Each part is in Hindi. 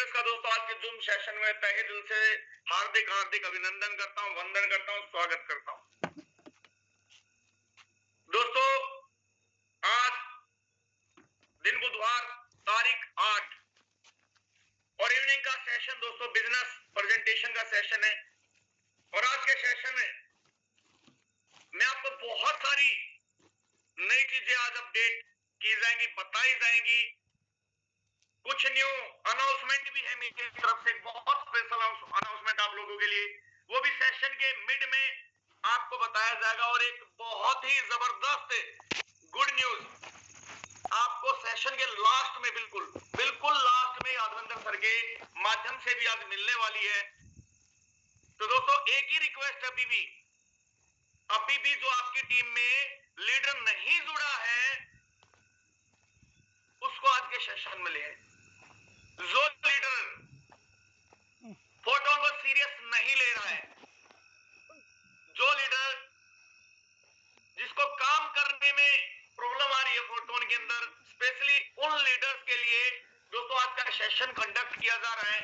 लीडर्स का दोस्तों आज के जूम सेशन में तहे दिल से हार्दिक हार्दिक अभिनंदन करता हूं, वंदन करता हूं, स्वागत करता हूं। दोस्तों आज दिन बुधवार तारीख 8 और इवनिंग का सेशन दोस्तों बिजनेस प्रेजेंटेशन का सेशन है। और आज के सेशन में मैं आपको बहुत सारी नई चीजें आज अपडेट की जाएंगी, बताई जाएंगी। कुछ न्यू अनाउंसमेंट भी है मेरी तरफ से, बहुत स्पेशल अनाउंसमेंट आप लोगों के लिए, वो भी सेशन के मिड में आपको बताया जाएगा। और एक बहुत ही जबरदस्त गुड न्यूज आपको सेशन के लास्ट में, बिल्कुल लास्ट में यादवंतर सर के माध्यम से भी आज मिलने वाली है। तो दोस्तों एक ही रिक्वेस्ट, अभी भी जो आपकी टीम में लीडर नहीं जुड़ा है उसको आज के सेशन में ले आए। जो लीडर फोटो को सीरियस नहीं ले रहा है, जो लीडर जिसको काम करने में प्रॉब्लम आ रही है फोटोन के अंदर, स्पेशली उन लीडर्स के लिए दोस्तों आज का सेशन कंडक्ट किया जा रहा है।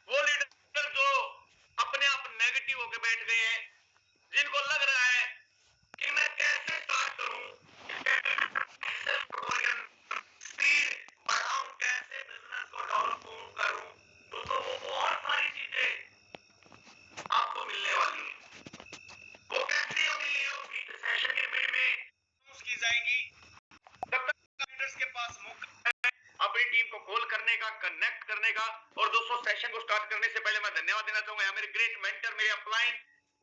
वो लीडर जो अपने आप नेगेटिव होकर बैठ गए हैं, जिनको लग रहा है कि मैं कैसे स्टार्ट करूं, कैसे बिजनेस को डेवलप करूं, तो वो बहुत सारी चीजें आपको मिलने वाली है। वो कैसे होगी सेशन के मिड में की जाएगी। तब तक लीडर्स के पास मौका है अपनी टीम को कॉल करने का, कनेक्ट करने का। और दोस्तों सेशन को स्टार्ट करने से पहले मैं धन्यवाद देना चाहूंगा मेरे ग्रेट मेंटर, मेरे अपलाइन,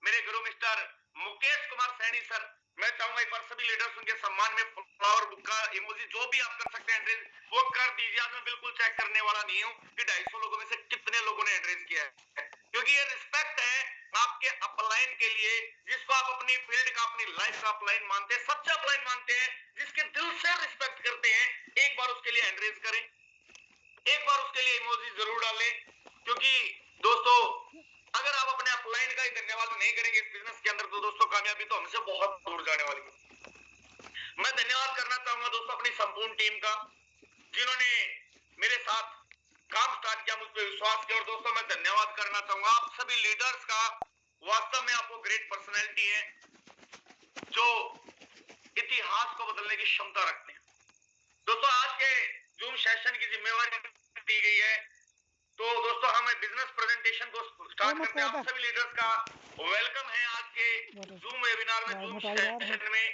मेरे गुरु मिस्टर मुकेश कुमार सैनी सर। मैं चाहूंगा एक बार सभी लीडर्स उनके सम्मान में फ्लावर बुक का इमोजी जो भी आप कर सकते हैं एड्रेस वो कर दीजिए। आज मैं बिल्कुल चेक करने वाला नहीं हूं कि 250 लोगों में से कितने लोगों ने एड्रेस किया है, क्योंकि ये रिस्पेक्ट है आपके अपलाइन के लिए, जिसको आप अपनी फील्ड का, अपनी लाइफ का अपलाइन मानते हैं, सच्चा अपलाइन मानते हैं, जिसके दिल से रिस्पेक्ट करते हैं। एक बार उसके लिए एड्रेस करें, एक बार उसके लिए इमोजी जरूर डालें, क्योंकि दोस्तों अगर आप अपने अपलाइन का ही धन्यवाद नहीं करेंगे इस बिजनेस के अंदर, तो दोस्तों कामयाबी तो हमसे बहुत दूर जाने वाली है। मैं धन्यवाद करना चाहूंगा दोस्तों अपनी संपूर्ण टीम का, जिन्होंने मेरे साथ काम स्टार्ट किया, मुझ पर विश्वास किया। और दोस्तों मैं धन्यवाद करना चाहूंगा आप सभी लीडर्स का। वास्तव में आपको ग्रेट पर्सनैलिटी है जो इतिहास को बदलने की क्षमता रखते हैं। दोस्तों आज के जूम सेशन की जिम्मेवारी दी गई है, तो दोस्तों हम बिजनेस प्रेजेंटेशन को स्टार्ट करते हैं। आप सभी लीडर्स का वेलकम है आज के जूम वेबिनार में, जूम सेशन में।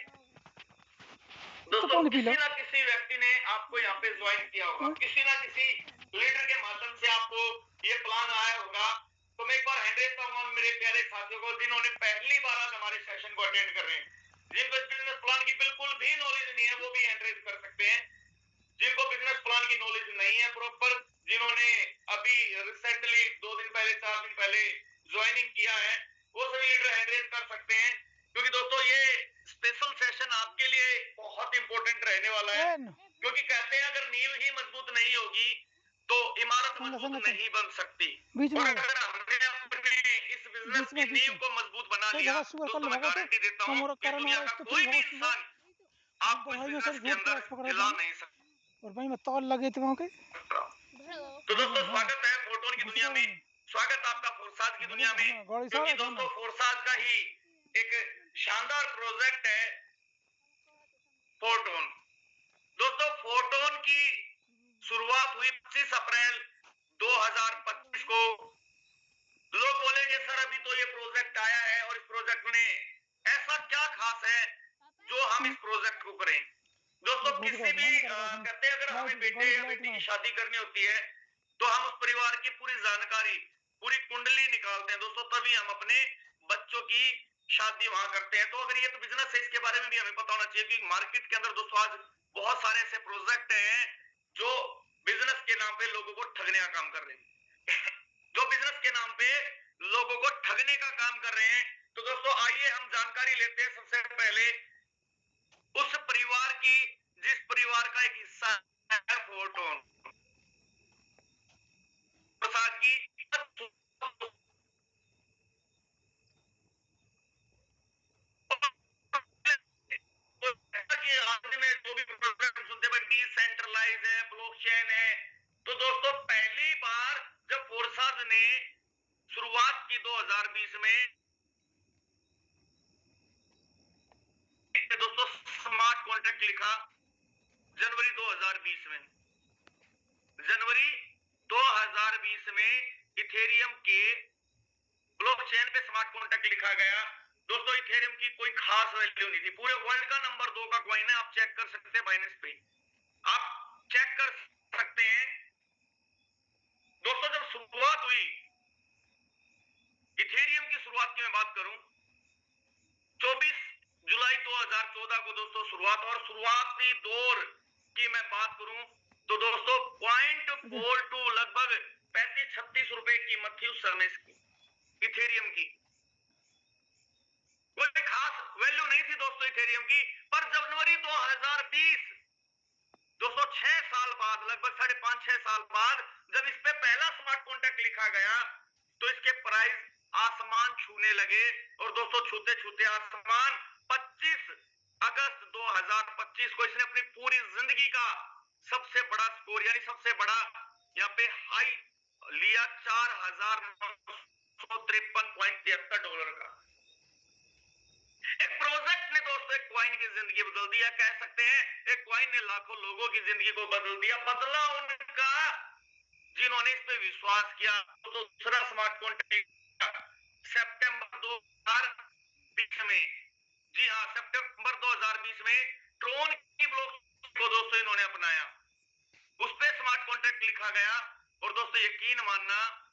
दोस्तों किसी ना किसी व्यक्ति ने आपको यहाँ पे ज्वाइन किया होगा, किसी ना किसी लीडर के माध्यम से आपको ये प्लान आया होगा। तो मैं एक बार हैंड रेज करूंगा मेरे प्यारे साथियों को, जिन्होंने पहली बार आज हमारे सेशन को अटेंड कर रहे हैं। जिनको इस बिजनेस प्लान की बिल्कुल भी नॉलेज नहीं है वो भी हैंड रेज कर सकते हैं। जिनको बिजनेस प्लान की नॉलेज नहीं है प्रॉपर, जिन्होंने अभी रिसेंटली 2 दिन पहले, 4 दिन पहले ज्वाइनिंग किया है, वो सभी लीडर हैंड रेज कर सकते हैं। क्योंकि दोस्तों ये स्पेशल सेशन आपके लिए बहुत इंपॉर्टेंट रहने वाला है, क्योंकि कहते हैं अगर नींव ही मजबूत नहीं होगी तो इमारत मजबूत नहीं बन सकती। और अगर हमने अपने इस बिजनेस की नींव को मजबूत बना लिया, तो मैं गारंटी देता हूँ कि दुनिया का कोई भी इंसान आपको इस बिजनेस के अंदर हिला नहीं सकता। और भाई मैं तौल लगे थे वहां के। तो दोस्तों स्वागत है फोटोन की दुनिया में, स्वागत आपका फोरसाज की दुनिया में, क्योंकि दोस्तों फोरसाज का ही एक शानदार प्रोजेक्ट है फोटोन। दोस्तों फोटोन की शुरुआत हुई 25 अप्रैल 2025 को। लोग बोलेंगे सर अभी तो ये प्रोजेक्ट आया है और इस प्रोजेक्ट में ऐसा क्या खास है जो हम इस प्रोजेक्ट को करें। दोस्तों किसी भी कहते हैं अगर हमें बेटे या बेटी की शादी करनी होती है तो हम उस परिवार की पूरी जानकारी, पूरी कुंडली निकालते हैं दोस्तों, तभी हम अपने बच्चों की शादी वहां करते हैं। तो अगर ये तो बिजनेस है, इसके बारे में भी हमें पता होना चाहिए कि मार्केट के अंदर दोस्तों आज बहुत सारे ऐसे प्रोजेक्ट हैं जो बिजनेस के नाम पे लोगों को ठगने का काम कर रहे हैं जो बिजनेस के नाम पे लोगों को ठगने का काम कर रहे हैं। तो दोस्तों आइए हम जानकारी लेते हैं सबसे पहले उस परिवार की जिस परिवार का एक हिस्सा है फोटोन प्रसाद की। आज में जो भी प्रोग्राम सुनते हैं डिसेंट्रलाइज है, ब्लॉकचेन है, तो दोस्तों पहली 2020 में दोस्तों स्मार्ट कॉन्ट्रैक्ट लिखा जनवरी 2020 में। जनवरी 2020 में इथेरियम के ब्लॉकचेन पे स्मार्ट कॉन्ट्रैक्ट लिखा गया। दोस्तों इथेरियम की कोई खास वैल्यू नहीं थी, पूरे वर्ल्ड का नंबर 2 का कॉइन है, आप चेक कर सकते हैं बाइनेंस पे, आप चेक कर सकते हैं। दोस्तों जब शुरुआत हुई इथेरियम की, शुरुआत की मैं बात करूं 24 जुलाई 2014 को दोस्तों शुरुआत, और शुरुआती दौर की मैं बात करूं तो दोस्तों 0.42 लगभग 35-36 रुपए कीमत थी उस समय इसकी, इथेरियम की। कोई खास वैल्यू नहीं थी दोस्तों इथेरियम की। पर जनवरी 2020 दोस्तों 6 साल बाद, लगभग 5.5-6 साल बाद जब इस पे पहला स्मार्ट कॉन्ट्रैक्ट लिखा गया तो इसके प्राइस आसमान छूने लगे। और दोस्तों छूते छूते आसमान 25 अगस्त 2025 को इसने अपनी पूरी जिंदगी का सबसे बड़ा स्कोर, यानी सबसे बड़ा यहाँ पे हाई लिया, $4,953.73 का। एक प्रोजेक्ट ने दोस्तों एक कॉइन की जिंदगी बदल दिया, कह सकते हैं एक कॉइन ने लाखों लोगों की जिंदगी को बदल दिया। बदला उनका जिन्होंने इस पे विश्वास किया। तो दूसरा स्मार्ट कॉन्ट्रैक्ट सितंबर 2020 में, जी हाँ सितंबर 2020 में ट्रोन की ब्लॉक को दोस्तों इन्होंने अपनाया, उस पे स्मार्ट कॉन्ट्रैक्ट लिखा गया। और दोस्तों यकीन मानना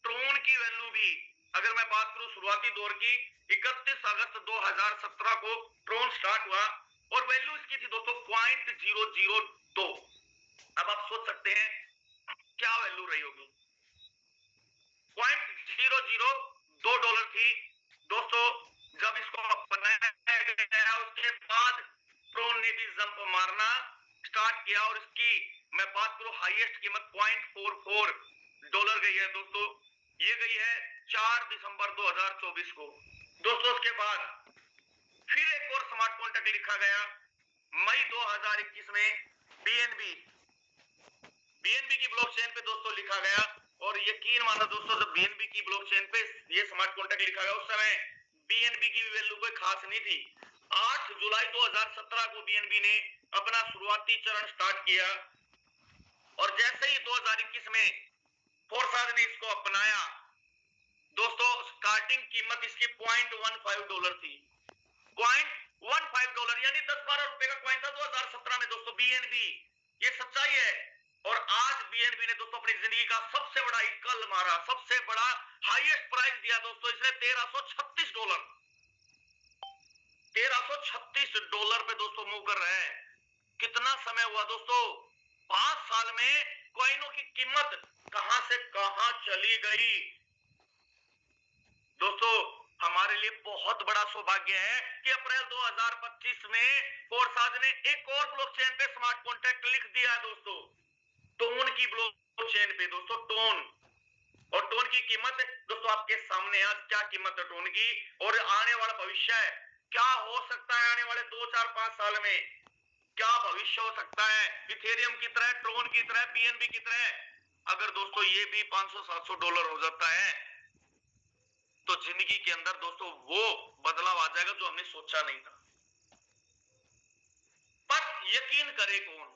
ट्रोन की वैल्यू भी, अगर मैं बात करूं शुरुआती दौर की, 31 अगस्त 2017 को ट्रोन स्टार्ट हुआ और वैल्यू इसकी थी दोस्तों 0.002। अब आप सोच सकते हैं क्या वैल्यू रही होगी। $0.002 थी दोस्तों जब इसको अपनाया गया। उसके बाद ट्रोन ने भी जंप मारना स्टार्ट किया और इसकी मैं बात करूं हाईएस्ट कीमत $0.44 गई है दोस्तों। ये गई है 4 दिसंबर 2024 को दोस्तों। उसके बाद फिर एक और स्मार्ट कॉन्ट्रैक्ट लिखा गया मई 2021 में बीएनबी की ब्लॉकचेन पे दोस्तों लिखा गया। और यकीन मानो दोस्तों जब बीएनबी की ब्लॉकचेन पे ये स्मार्ट कॉन्ट्रैक्ट लिखा गया, उस समय बीएनबी की वैल्यू कोई खास नहीं थी। 8 जुलाई 2017 को बीएनबी ने अपना शुरुआती चरण स्टार्ट किया और जैसे ही 2021 में फोर्साज ने इसको अपनाया दोस्तों, स्टार्टिंग कीमत इसकी $0.15 थी। $0.15 यानी 10-12 रुपए का कॉइन था 2017 में दोस्तों बीएनबी। ये सच्चाई है। और आज बीएनबी ने दोस्तों अपनी जिंदगी का सबसे बड़ा इक्कल मारा, सबसे बड़ा हाईएस्ट प्राइस दिया दोस्तों इसने $1336। $1336 पे दोस्तों मूव कर रहे हैं। कितना समय हुआ दोस्तों, 5 साल में कॉइनों की कीमत कहां से कहां चली गई। दोस्तों हमारे लिए बहुत बड़ा सौभाग्य है कि अप्रैल 2025 में फोर्साज ने एक और ब्लॉकचेन पे स्मार्ट कॉन्ट्रैक्ट लिख दिया है दोस्तों, टोन की ब्लॉकचेन पे दोस्तों, टोन। और टोन की कीमत दोस्तों आपके सामने आज क्या कीमत है टोन की, और आने वाला भविष्य है क्या हो सकता है आने वाले 2-4-5 साल में, क्या भविष्य हो सकता है इथेरियम की तरह, ट्रोन की तरह, बीएनबी की तरह। अगर दोस्तों ये भी $500-700 हो जाता है तो जिंदगी के अंदर दोस्तों वो बदलाव आ जाएगा जो हमने सोचा नहीं था। पर यकीन करे कौन,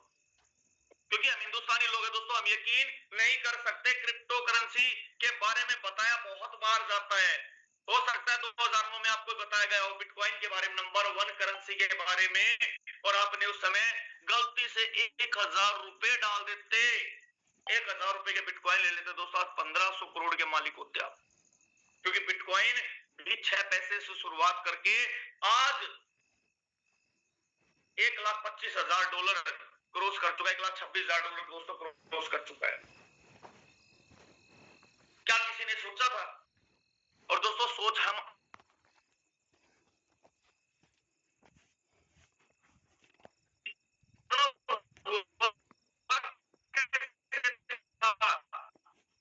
क्योंकि हम हिंदुस्तानी लोग हैं दोस्तों, हम यकीन नहीं कर सकते। क्रिप्टो करेंसी के बारे में बताया बहुत बार जाता है, हो सकता है 2009 में आपको बताया गया हो बिटकॉइन के बारे में, नंबर 1 करेंसी के बारे में, और आपने उस समय गलती से 1000 रुपए डाल देते, 1000 रुपए के बिटकॉइन ले लेते दोस्तों, आज 1500 करोड़ के मालिक होते आप। क्योंकि बिटकॉइन भी 6 पैसे से शुरुआत करके आज $1,25,000 क्रॉस कर चुका है, $1,26,000 दोस्तों क्रॉस कर चुका है। क्या किसी ने सोचा था? और दोस्तों सोच हम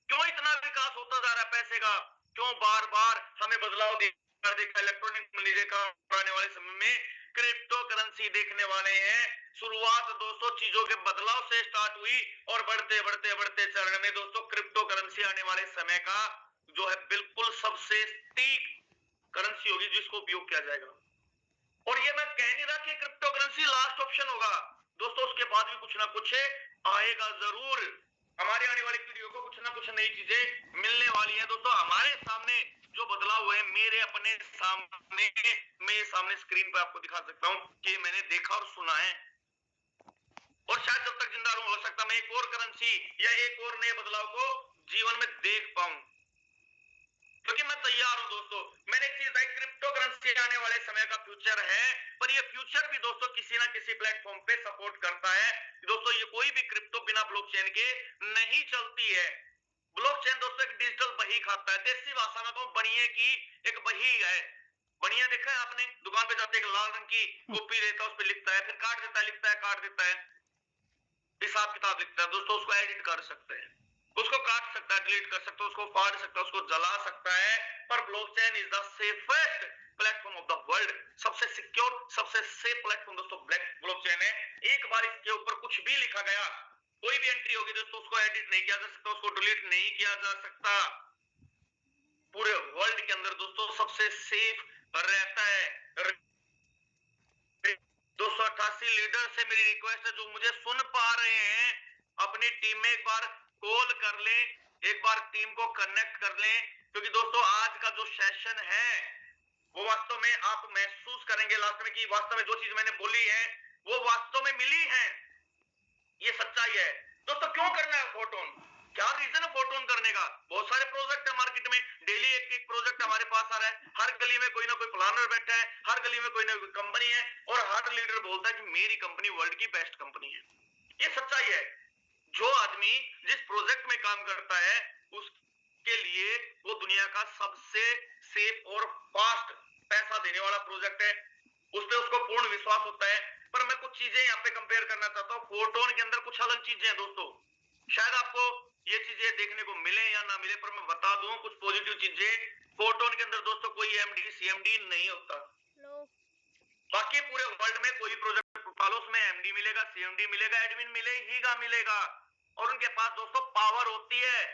क्यों इतना विकास होता जा रहा है पैसे का, क्यों बार बार हमें बदलाव देखा, इलेक्ट्रॉनिक मनी देखा, आने वाले समय में क्रिप्टो करेंसी देखने वाले हैं। शुरुआत दोस्तों चीजों के बदलाव से स्टार्ट हुई और बढ़ते बढ़ते बढ़ते चरण में दोस्तों क्रिप्टो करेंसी आने वाले समय का जो है बिल्कुल सबसे स्टीक करेंसी होगी जिसको उपयोग किया जाएगा। और ये मैं कह नहीं रहा कि क्रिप्टो करेंसी लास्ट ऑप्शन होगा दोस्तों, उसके बाद भी कुछ ना कुछ आएगा जरूर। हमारी आने वाली पीढ़ियों को कुछ ना कुछ नई चीजें मिलने वाली है दोस्तों। हमारे सामने जो बदलाव हुए मेरे अपने सामने, मैं सामने स्क्रीन पे आपको दिखा सकता हूं कि मैंने देखा और सुना है। और शायद जब तक जिंदा रहूं हो सकता मैं एक और करेंसी या एक और नए बदलाव को जीवन में देख पाऊं, क्योंकि मैं तैयार हूं दोस्तों। मैंने एक चीज है, क्रिप्टो करेंसी आने वाले समय का फ्यूचर है, पर ये फ्यूचर भी दोस्तों किसी ना किसी प्लेटफॉर्म पे सपोर्ट करता है। दोस्तों ये कोई भी क्रिप्टो बिना ब्लॉकचेन के नहीं चलती है। ब्लॉकचेन दोस्तों एक डिजिटल बही खाता है, देसी भाषा में कहूं बनिए की एक बही है। बनिया देखा है आपने, दुकान पे जाते एक लाल रंग की कॉपी लेता है, उस पर लिखता है, फिर काट देता है, लिखता है, काट देता है, हिसाब किताब लिखता है दोस्तों। उसको एडिट कर सकते हैं, उसको काट सकता है, डिलीट कर सकता है, उसको फाड़ सकता है, उसको जला सकता है। पर blockchain is the safest platform of the world. सबसे सिक्योर, सबसे सेफ प्लेटफॉर्म दोस्तों ब्लॉकचेन है। एक बार इसके ऊपर कुछ भी लिखा गया, कोई भी एंट्री होगी दोस्तों, उसको एडिट नहीं किया जा सकता, उसको डिलीट नहीं किया जा सकता। पूरे वर्ल्ड के अंदर दोस्तों सबसे सेफ रहता है। 288 लीडर से मेरी रिक्वेस्ट है, जो मुझे सुन पा रहे हैं, अपनी टीम में एक बार कॉल कर लें, एक बार टीम को कनेक्ट कर लें, क्योंकि दोस्तों आज का जो सेशन है वो वास्तव में आप महसूस करेंगे लास्ट में कि वास्तव में जो चीज मैंने बोली है वो वास्तव में मिली है। ये सच्चाई है दोस्तों। क्यों करना है फोटोन? क्या रीजन है फोटोन करने का? बहुत सारे प्रोजेक्ट है मार्केट में, डेली एक एक प्रोजेक्ट हमारे पास आ रहा है। हर गली में कोई ना कोई प्लानर बैठा है, हर गली में कोई ना कोई कंपनी है, और हर लीडर बोलता है कि मेरी कंपनी वर्ल्ड की बेस्ट कंपनी है। ये सच्चाई है। जो आदमी जिस प्रोजेक्ट में काम करता है उसके लिए वो दुनिया का सबसे सेफ और फास्ट पैसा देने वाला प्रोजेक्ट है, उस पर उसको पूर्ण विश्वास होता है। पर मैं कुछ चीजें यहाँ पे कंपेयर करना चाहता हूँ। फोटोन के अंदर कुछ अलग चीजें हैं दोस्तों, शायद आपको ये चीजें देखने को मिले या ना मिले, पर मैं बता दूं कुछ पॉजिटिव चीजें। फोटोन के अंदर दोस्तों कोई एमडी सीएमडी नहीं होता। बाकी पूरे वर्ल्ड में कोई प्रोजेक्ट उठा लो, उसमें एमडी मिलेगा, सीएमडी मिलेगा, एडमिन मिलेगा। और उनके पास दोस्तों पावर होती है।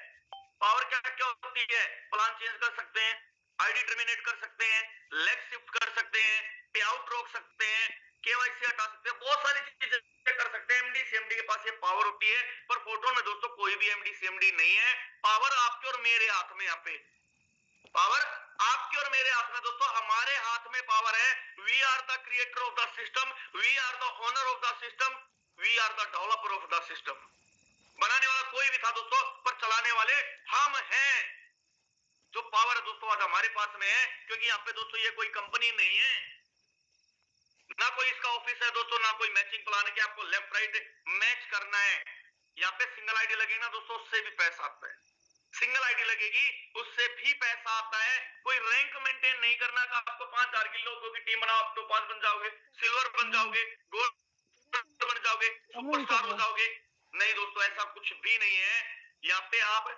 पावर क्या क्या होती है? प्लान चेंज कर सकते हैं, आईडी टर्मिनेट कर सकते हैं, लेग शिफ्ट कर सकते हैं, पे आउट रोक सकते हैं, केवाईसी हटा सकते हैं, बहुत सारी चीजें कर सकते हैं। एमडी सीएमडी के पास ये पावर होती है, पर फोटो में दोस्तों कोई भी एमडी सीएमडी नहीं है। पावर आपके और मेरे हाथ में, यहाँ पे पावर आपके और मेरे हाथ में दोस्तों, हमारे हाथ में पावर है। We are the creator of the system, we are the owner of the system, we are the developer of the system. बनाने वाला कोई भी था दोस्तों, पर चलाने वाले हम हैं। जो पावर है दोस्तों आज हमारे पास में है, क्योंकि यहाँ पे दोस्तों ये कोई कंपनी नहीं है, ना कोई इसका ऑफिस है दोस्तों, ना कोई मैचिंग प्लान है कि आपको लेफ्ट राइट मैच करना है। यहाँ पे सिंगल आईडी लगेगी ना दोस्तों, उससे भी पैसा आता है। सिंगल आईडी लगेगी उससे भी पैसा आता है। कोई रैंक मेंटेन नहीं करना कि आपको 5-4 की लोगों की टीम बनाओ, आप तो 5 बन जाओगे, सिल्वर बन जाओगे, गोल्ड बन जाओगे, सुपरस्टार हो जाओगे। नहीं दोस्तों, ऐसा कुछ भी नहीं है। यहाँ पे आप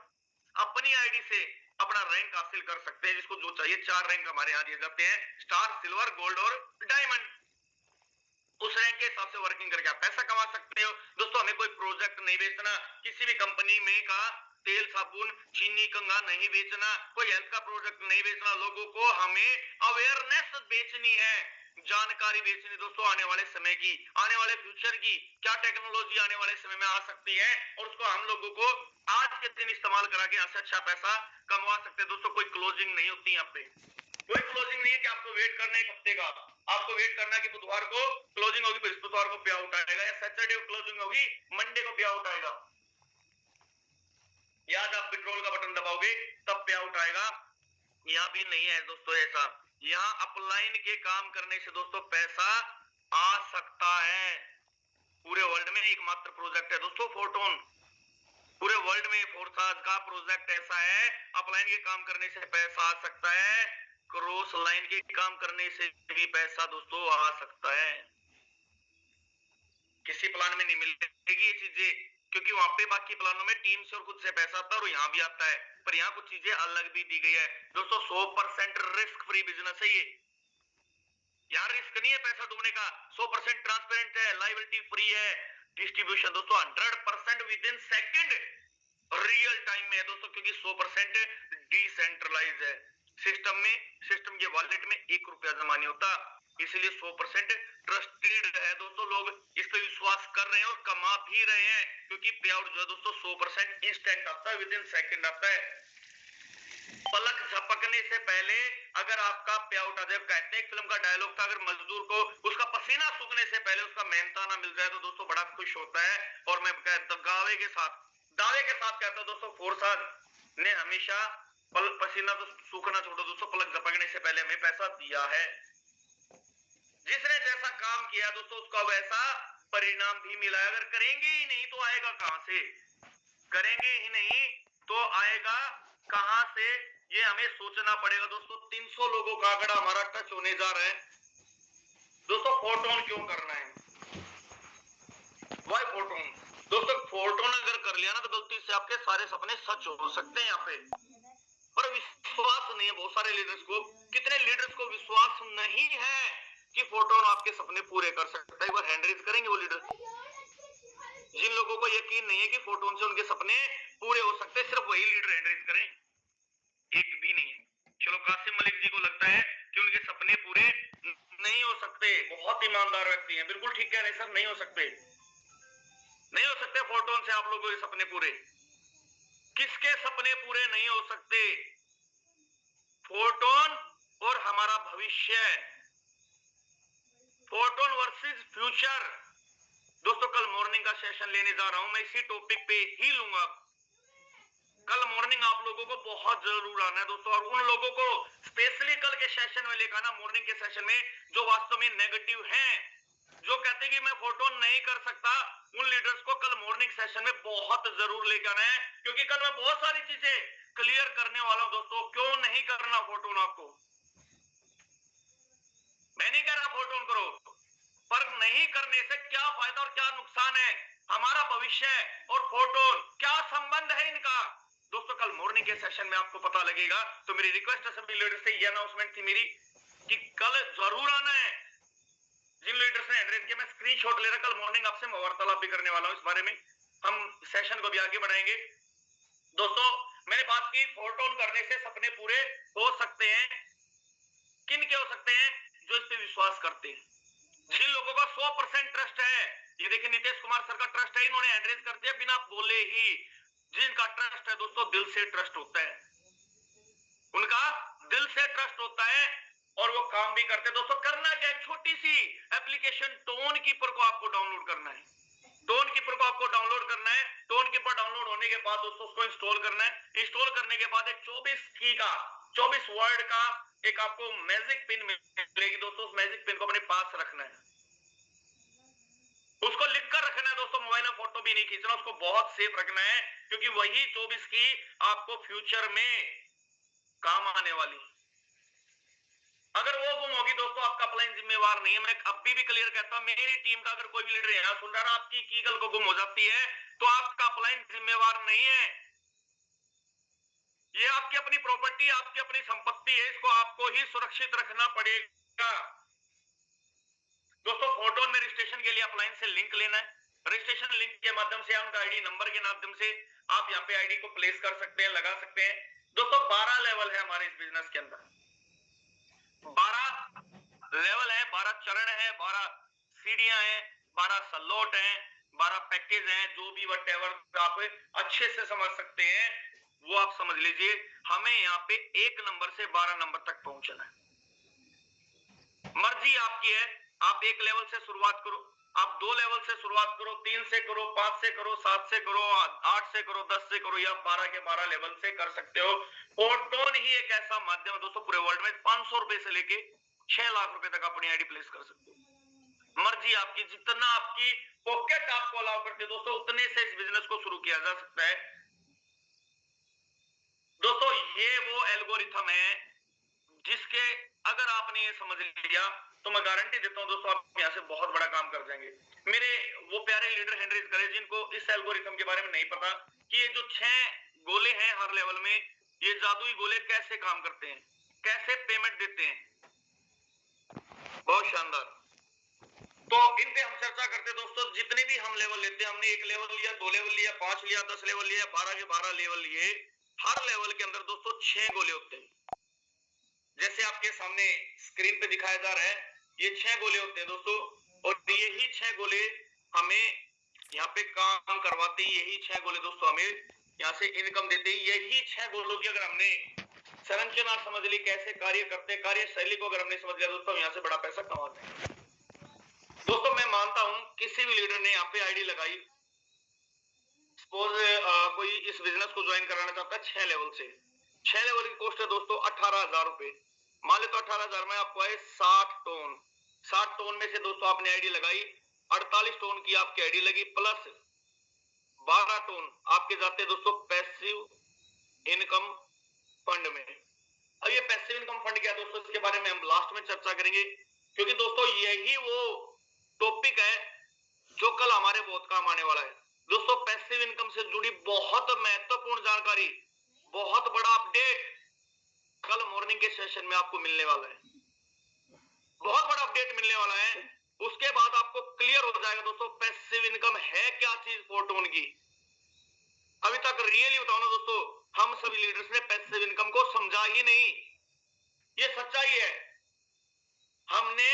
अपनी आईडी से अपना रैंक हासिल कर सकते हैं, जिसको जो चाहिए। 4 रैंक हमारे यहाँ दिए जाते हैं, स्टार, सिल्वर, गोल्ड और डायमंड। उस रैंक के हिसाब से वर्किंग करके आप पैसा कमा सकते हो दोस्तों। हमें कोई प्रोजेक्ट नहीं बेचना, किसी भी कंपनी में का तेल, साबुन, चीनी, कंघा नहीं बेचना, कोई हेल्थ का प्रोजेक्ट नहीं बेचना। लोगों को हमें अवेयरनेस बेचनी है, जानकारी बेचनी दोस्तों, आने वाले समय की, आने वाले फ्यूचर की, क्या टेक्नोलॉजी आने वाले समय में आ सकती है, और उसको हम लोगों को आज के दिन इस्तेमाल करा के यहाँ से अच्छा पैसा कमा सकते हैं दोस्तों। कोई क्लोजिंग नहीं होती यहाँ पे, कोई क्लोजिंग नहीं है कि आपको वेट करना है एक हफ्ते का। आपको वेट करना है कि बुधवार को क्लोजिंग होगी, बृहस्पतिवार को पे आउट आएगा, या सैटरडे को क्लोजिंग होगी, मंडे को पे आउट आएगा, या आप पेट्रोल का बटन दबाओगे तब पे आउट आएगा। यहाँ भी नहीं है दोस्तों ऐसा। यहाँ अपलाइन के काम करने से दोस्तों पैसा आ सकता है। पूरे वर्ल्ड में एकमात्र प्रोजेक्ट है दोस्तों फोटोन। पूरे वर्ल्ड में फोर्साज का प्रोजेक्ट ऐसा है, अपलाइन के काम करने से पैसा आ सकता है, क्रॉस लाइन के काम करने से भी पैसा दोस्तों आ सकता है। किसी प्लान में नहीं मिलेगी ये चीजें, क्योंकि वहां पे बाकी प्लानों में टीम से और खुद से पैसा आता है, और यहाँ भी आता है। पर यहाँ कुछ चीजें अलग भी दी गई है दोस्तों। 100% रिस्क फ्री बिजनेस है ये। यार रिस्क नहीं है पैसा डूबने का, 100% ट्रांसपेरेंट है, लायबिलिटी फ्री है। डिस्ट्रीब्यूशन दोस्तों 100% with in second real time में है दोस्तों, क्योंकि 100% डिसेंट्रलाइज है। सिस्टम के वॉलेट में 1 रुपया जमा नहीं होता, इसलिए 100% ट्रस्टेड है दोस्तों। लोग इस पे विश्वास कर रहे हैं और कमा भी रहे हैं, क्योंकि पे आउट जो है दोस्तों 100% इंस्टेंट आता है, विद इन सेकंड आता है। पलक झपकने से पहले अगर आपका पे आउट आ जाए, कहते हैं फिल्म का डायलॉग था, अगर मजदूर को उसका पसीना सूखने से पहले उसका मेहनताना मिल जाए तो दोस्तों बड़ा खुश होता है। और मैं दावे के साथ कहता हूं दोस्तों, फोर्साज ने हमेशा पसीना तो सूखना छोड़ो दोस्तों, पलक झपकने से पहले हमें पैसा दिया है। जिसने जैसा काम किया दोस्तों उसका वैसा परिणाम भी मिला। अगर करेंगे ही नहीं तो आएगा कहां से? करेंगे ही नहीं तो आएगा कहां से? ये हमें सोचना पड़ेगा दोस्तों। 300 लोगों का आंकड़ा हमारा टच होने जा रहा है दोस्तों। फोटोन क्यों करना है? Y photon? दोस्तों फोटोन अगर कर लिया ना तो गलती से आपके सारे सपने सच हो सकते हैं यहाँ पे, पर विश्वास नहीं है बहुत सारे लीडर्स को। कितने लीडर्स को विश्वास नहीं है कि फोटोन आपके सपने पूरे कर सकता है? एक बार हैंड रेज करेंगे वो लीडर। जिन लोगों को यकीन नहीं है कि फोटोन से उनके सपने पूरे हो सकते हैं, सिर्फ वही लीडर हैंड रेज करें। एक भी नहीं है। चलो कासिम मलिक जी को लगता है कि उनके सपने पूरे नहीं हो सकते, बहुत ईमानदार व्यक्ति हैं, बिल्कुल ठीक कह रहे सर, नहीं हो सकते, नहीं हो सकते फोटोन से आप लोगों के सपने पूरे। किसके सपने पूरे नहीं हो सकते? फोटोन और हमारा भविष्य, फोटोन वर्सेस फ्यूचर। दोस्तों कल मॉर्निंग का सेशन लेने जा रहा हूं, मैं इसी टॉपिक पे ही लूंगा। कल मॉर्निंग आप लोगों को बहुत जरूर आना है दोस्तों, और उन लोगों को स्पेशली कल के सेशन में लेकर आना, मॉर्निंग के सेशन में, जो वास्तव में नेगेटिव हैं, जो कहते हैं कि मैं फोटोन नहीं कर सकता, उन लीडर्स को कल मॉर्निंग सेशन में बहुत जरूर लेकर आना है, क्योंकि कल मैं बहुत सारी चीजें क्लियर करने वाला हूं दोस्तों। क्यों नहीं करना फोटोन आपको? मैं नहीं कह रहा फोटोन करो, पर नहीं करने से क्या फायदा और क्या नुकसान है? हमारा भविष्य और फोटोन क्या संबंध है इनका? दोस्तों कल मॉर्निंग के सेशन में आपको पता लगेगा। तो मेरी रिक्वेस्ट है सभी लीडर्स से, ये अनाउंसमेंट थी मेरी कि कल जरूर आना है। जिन लीडर्स ने एड्रेस किया, मैं स्क्रीनशॉट ले रहा, कल मॉर्निंग आपसे मैं वार्तालाप भी करने वाला हूं इस बारे में, हम सेशन को भी आगे बढ़ाएंगे। दोस्तों मैंने बात की फोटोन करने से सपने पूरे हो सकते हैं। किन के हो सकते हैं? जो इस पे विश्वास करते हैं, जिन लोगों का 100% ट्रस्ट है। ये देखिए नीतीश कुमार सर का ट्रस्ट है, इन्होंने एड्रेस कर दिया बिना बोले ही। जिनका ट्रस्ट है दोस्तों, दिल से ट्रस्ट होता है, उनका दिल से ट्रस्ट होता है और वो काम भी करते हैं। दोस्तों करना क्या है? छोटी सी एप्लीकेशन टोन कीपर को आपको डाउनलोड करना है। टोन कीपर को आपको डाउनलोड करना है। टोन कीपर डाउनलोड होने के बाद दोस्तों उसको इंस्टॉल करना है। इंस्टॉल करने के बाद एक 24 की का 24 वर्ड का एक आपको मैजिक पिन मिलेगी दोस्तों। उस मैजिक पिन को अपने पास रखना है, उसको लिख कर रखना है दोस्तों। मोबाइल में फोटो भी नहीं खींचना, उसको बहुत सेफ रखना है, क्योंकि वही 24 की आपको फ्यूचर में काम आने वाली। अगर वो गुम होगी दोस्तों, आपका अपलाइन जिम्मेवार नहीं है। मैं अभी भी क्लियर कहता हूं, मेरी टीम का अगर कोई भी लीडर यहां सुन रहा है, आपकी की कल को गुम हो जाती है तो आपका अपलाइन जिम्मेवार नहीं है। ये आपकी अपनी प्रॉपर्टी, आपकी अपनी संपत्ति है, इसको आपको ही सुरक्षित रखना पड़ेगा। दोस्तों फोटोन में रजिस्ट्रेशन के लिए अपलाइन से लिंक लेना है। रजिस्ट्रेशन लिंक के माध्यम से, उनका आईडी नंबर के माध्यम से आप यहाँ पे आईडी को प्लेस कर सकते हैं, लगा सकते हैं। दोस्तों 12 लेवल है हमारे इस बिजनेस के अंदर, 12 लेवल है, 12 चरण है, 12 सीढ़ियां हैं, 12 सलोट हैं, 12 पैकेज हैं। जो भी व्हाटएवर आप अच्छे से समझ सकते हैं वो आप समझ लीजिए। हमें यहाँ पे 1 नंबर से 12 नंबर तक पहुंचना है। मर्जी आपकी है, आप 1 लेवल से शुरुआत करो, आप 2 लेवल से शुरुआत करो, 3 से करो, 5 से करो, 7 से करो, 8 से करो, 10 से करो, या 12 के 12 लेवल से कर सकते हो। फोटोन ही एक ऐसा माध्यम है दोस्तों पूरे वर्ल्ड में, 500 रुपए से लेके 6 लाख रुपए तक अपनी आईडी प्लेस कर सकते हो। मर्जी आपकी, जितना आपकी पॉकेट आपको अलाउ करते दोस्तों, उतने से इस बिजनेस को शुरू किया जा सकता है। दोस्तों ये वो एल्गोरिथम है जिसके अगर आपने ये समझ लिया तो मैं गारंटी देता हूं दोस्तों, आप यहां से बहुत बड़ा काम कर जाएंगे। मेरे वो प्यारे लीडर हैंड रेज करें जिनको इस एल्गोरिथम के बारे में नहीं पता कि ये जो 6 गोले हैं हर लेवल में, ये जादुई गोले कैसे काम करते हैं, कैसे पेमेंट देते हैं। बहुत शानदार। तो इन पे हम चर्चा करते हैं दोस्तों। जितने भी हम लेवल लेते हैं, हमने 1 लेवल लिया, 2 लेवल लिया, 5 लिया, 10 लेवल लिया, 12 के 12 लेवल लिए, हर लेवल के अंदर दोस्तों 6 गोले होते हैं। जैसे आपके सामने स्क्रीन पे दिखाया जा रहा है, ये 6 गोले होते हैं दोस्तों, और यही 6 गोले हमें यहाँ पे काम करवाते हैं। यही 6 गोले दोस्तों हमें यहाँ से इनकम देते हैं। यही 6 गोलों की अगर हमने संरचना समझ ली, कैसे कार्य करते, कार्यशैली को अगर हमने समझ लिया दोस्तों, यहाँ से बड़ा पैसा कमाते हैं। दोस्तों मैं मानता हूं किसी भी लीडर ने यहाँ पे आईडी लगाई, सपोज कोई इस बिजनेस को ज्वाइन कराना चाहता है 6 लेवल से, 6 लेवल की कॉस्ट है दोस्तों 18,000 रुपए। मान ले तो 18,000 में आपको आए 60 टोन। 60 टोन में से दोस्तों आपने आईडी लगाई, 48 टोन की आपकी आईडी लगी, प्लस 12 टोन आपके जाते दोस्तों पैसिव इनकम फंड में। अब ये पैसिव इनकम फंड क्या है दोस्तों, इसके बारे में हम लास्ट में चर्चा करेंगे, क्योंकि दोस्तों यही वो टॉपिक है जो कल हमारे बहुत काम आने वाला है। दोस्तों पैसिव इनकम से जुड़ी बहुत महत्वपूर्ण जानकारी, बहुत बड़ा अपडेट कल मॉर्निंग के सेशन में आपको मिलने वाला है। बहुत बड़ा अपडेट मिलने वाला है। उसके बाद आपको क्लियर हो जाएगा दोस्तों पैसिव इनकम है क्या चीज फोर्टून की। अभी तक रियली बताओ ना दोस्तों, हम सभी लीडर्स ने पैसिव इनकम को समझा ही नहीं। ये सच्चाई है। हमने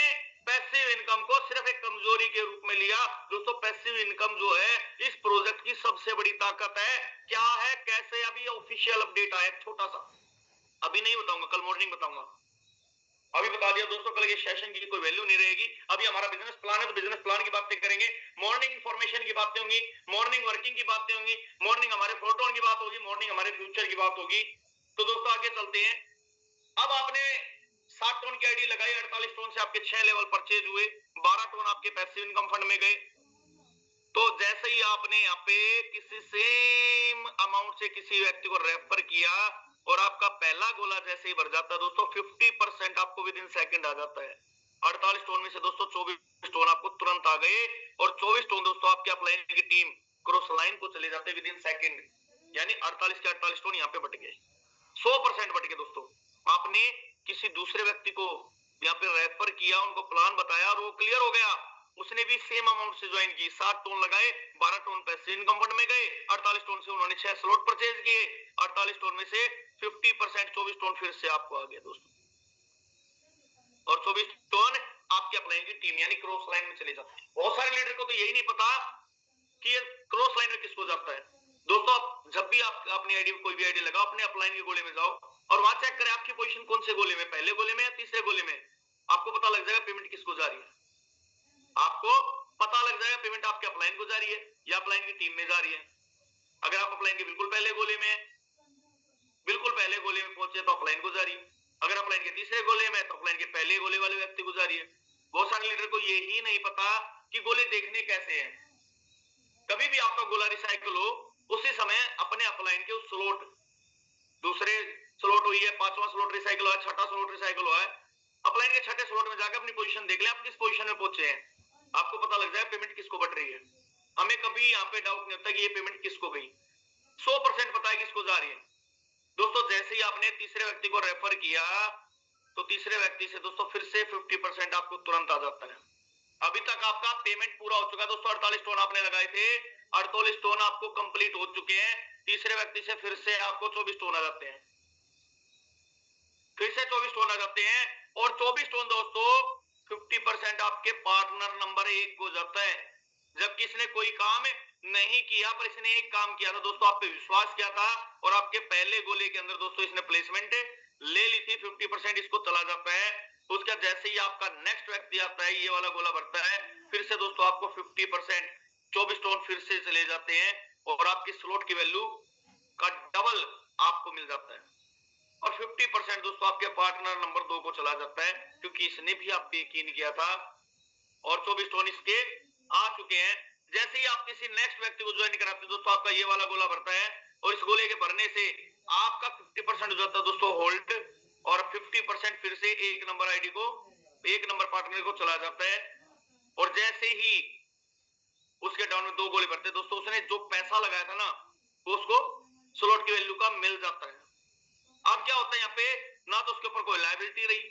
पैसिव इनकम को सिर्फ एक कमजोरी के रूप में लिया। दोस्तों पैसिव इनकम जो है इस प्रोजेक्ट की सबसे बड़ी ताकत है। क्या है, कैसे, अभी ऑफिशियल अपडेट आया छोटा सा, अभी नहीं बताऊंगा, कल मॉर्निंग बताऊंगा। अभी बता दिया दोस्तों, कल के सेशन की कोई वैल्यू नहीं रहेगी। अभी हमारा बिजनेस प्लान है तो बिजनेस प्लान की बातें करेंगे, मॉर्निंग इंफॉर्मेशन की बातें होंगी, मॉर्निंग वर्किंग की बातें होंगी, मॉर्निंग हमारे फोटोन की बात होगी, मॉर्निंग हमारे फ्यूचर की बात होगी। तो दोस्तों आगे चलते हैं। अब आपने 60 टोन की आईडी लगाई, 48 टोन से आपके 6 लेवल परचेज हुए, 12 टोन आपके पैसिव इनकम फंड में गए। तो जैसे ही आपने यहाँ पे किसी सेम अमाउंट से किसी व्यक्ति को रेफर किया और आपका पहला गोला जैसे ही भर जाता है दोस्तों, 50% आपको विद इन सेकंड आ जाता है। 48 टोन में से दोस्तों 24 टोन आपको तुरंत आ गए, और 24 टोन दोस्तों आपके अपलाइन की टीम क्रॉस लाइन को चले जाते विद इन सेकंड, यानी 48 के 48 टोन यहाँ पे बट गए, 100% बट गए दोस्तों। आपने किसी दूसरे व्यक्ति को यहाँ पे रेफर किया, उनको प्लान बताया और वो क्लियर हो गया, उसने भी सेम अमाउंट से ज्वाइन की, 7 टोन लगाए, 12 टोन पैसिव इनकम फंड में गए, 48 टोन से उन्होंने 6 स्लॉट परचेज किए, 48 टोन में से 50%, 24 टोन फिर से आपको आ गया दोस्तों, और 24 टोन आपके अपलाइन की टीम यानी क्रॉस लाइन में चले जाते हैं। बहुत सारे लीडर को तो यही नहीं पता कि ये क्रॉस लाइन में किसको जाता है। दोस्तों आप जब भी आप अपनी आईडी कोई भी आईडी लगाओ, अपने अपलाइन के गोले में जाओ और वहां चेक करें आपकी पोजीशन कौन से गोले में, पहले गोले में या तीसरे गोले में। आपको पता लग जाएगा पेमेंट किसको जा रही है, आपको पता लग जाएगा पेमेंट आपके अपलाइन को जा रही है या अपलाइन की टीम में जा रही है। अगर आप अपलाइन के बिल्कुल पहले गोले में, बिल्कुल पहले गोले में पहुंचे तो अपलाइन को जा रही है। अगर अपलाइन के तीसरे गोले में तो अपलाइन के पहले गोले वाले व्यक्ति को जा रही है। बहुत सारे लीडर को यही नहीं पता कि गोले देखने कैसे हैं। कभी भी आपका गोला रिसाइकल हो, उसी समय अपने अपलाइन के उस स्लॉट, दूसरे स्लॉट हुई है, 5वां स्लॉट रिसाइकल हुआ है, 6ठा स्लॉट रिसाइकल हुआ है, अपलाइन के 6ठे स्लॉट में जाकर अपनी पोजीशन देख ले, आप किस पोजीशन में पहुंचे हैं, आपको पता लग जाए पेमेंट किसको बट रही है। हमें कभी यहाँ पे डाउट नहीं होता कि ये पेमेंट किसको गई, 100% पता है किसको जा रही है। दोस्तों जैसे ही आपने तीसरे व्यक्ति को रेफर किया तो तीसरे व्यक्ति से दोस्तों फिर से 50% आपको तुरंत आ जाता है। अभी तक आपका पेमेंट पूरा हो चुका है दोस्तों, 48 टोन आपने लगाए थे, 48 टोन आपको कंप्लीट हो चुके हैं। तीसरे व्यक्ति से फिर से आपको 24 टोन आ जाते हैं, फिर से 24 टोन आ जाते हैं, और 24 टोन दोस्तों 50% आपके पार्टनर नंबर 1 को जाता है। जब किसने कोई काम नहीं किया पर इसने एक काम किया था दोस्तों, आप पे विश्वास किया था और आपके पहले गोले के अंदर दोस्तों इसने प्लेसमेंट ले ली थी, 50% इसको चला जाता है। उसका जैसे ही आपका नेक्स्ट व्यक्ति आता है, ये वाला गोला भरता है, फिर से दोस्तों आपको 50% 24 टोन फिर से चले जाते हैं और आपकी स्लॉट की वैल्यू का डबल आपको मिल जाता है, और 50% दोस्तों आपके पार्टनर नंबर 2 को चला जाता है, क्योंकि इसने भी आप पे यकीन किया था और 24 टोन इसके आ चुके हैं। जैसे ही आप किसी नेक्स्ट व्यक्ति को ज्वाइन कराते हैं दोस्तों, आपका ये वाला गोला भरता है और इस गोले के भरने से आपका 50% हो जाता है दोस्तों होल्ड, और 50% फिर से एक नंबर आईडी को, एक नंबर पार्टनर को चला जाता है। और जैसे ही उसके डाउन में 2 गोले भरते दोस्तों, उसने जो पैसा लगाया था ना वो उसको स्लॉट की वैल्यू का मिल जाता है। अब क्या होता है यहाँ पे, ना तो उसके ऊपर कोई लायबिलिटी रही,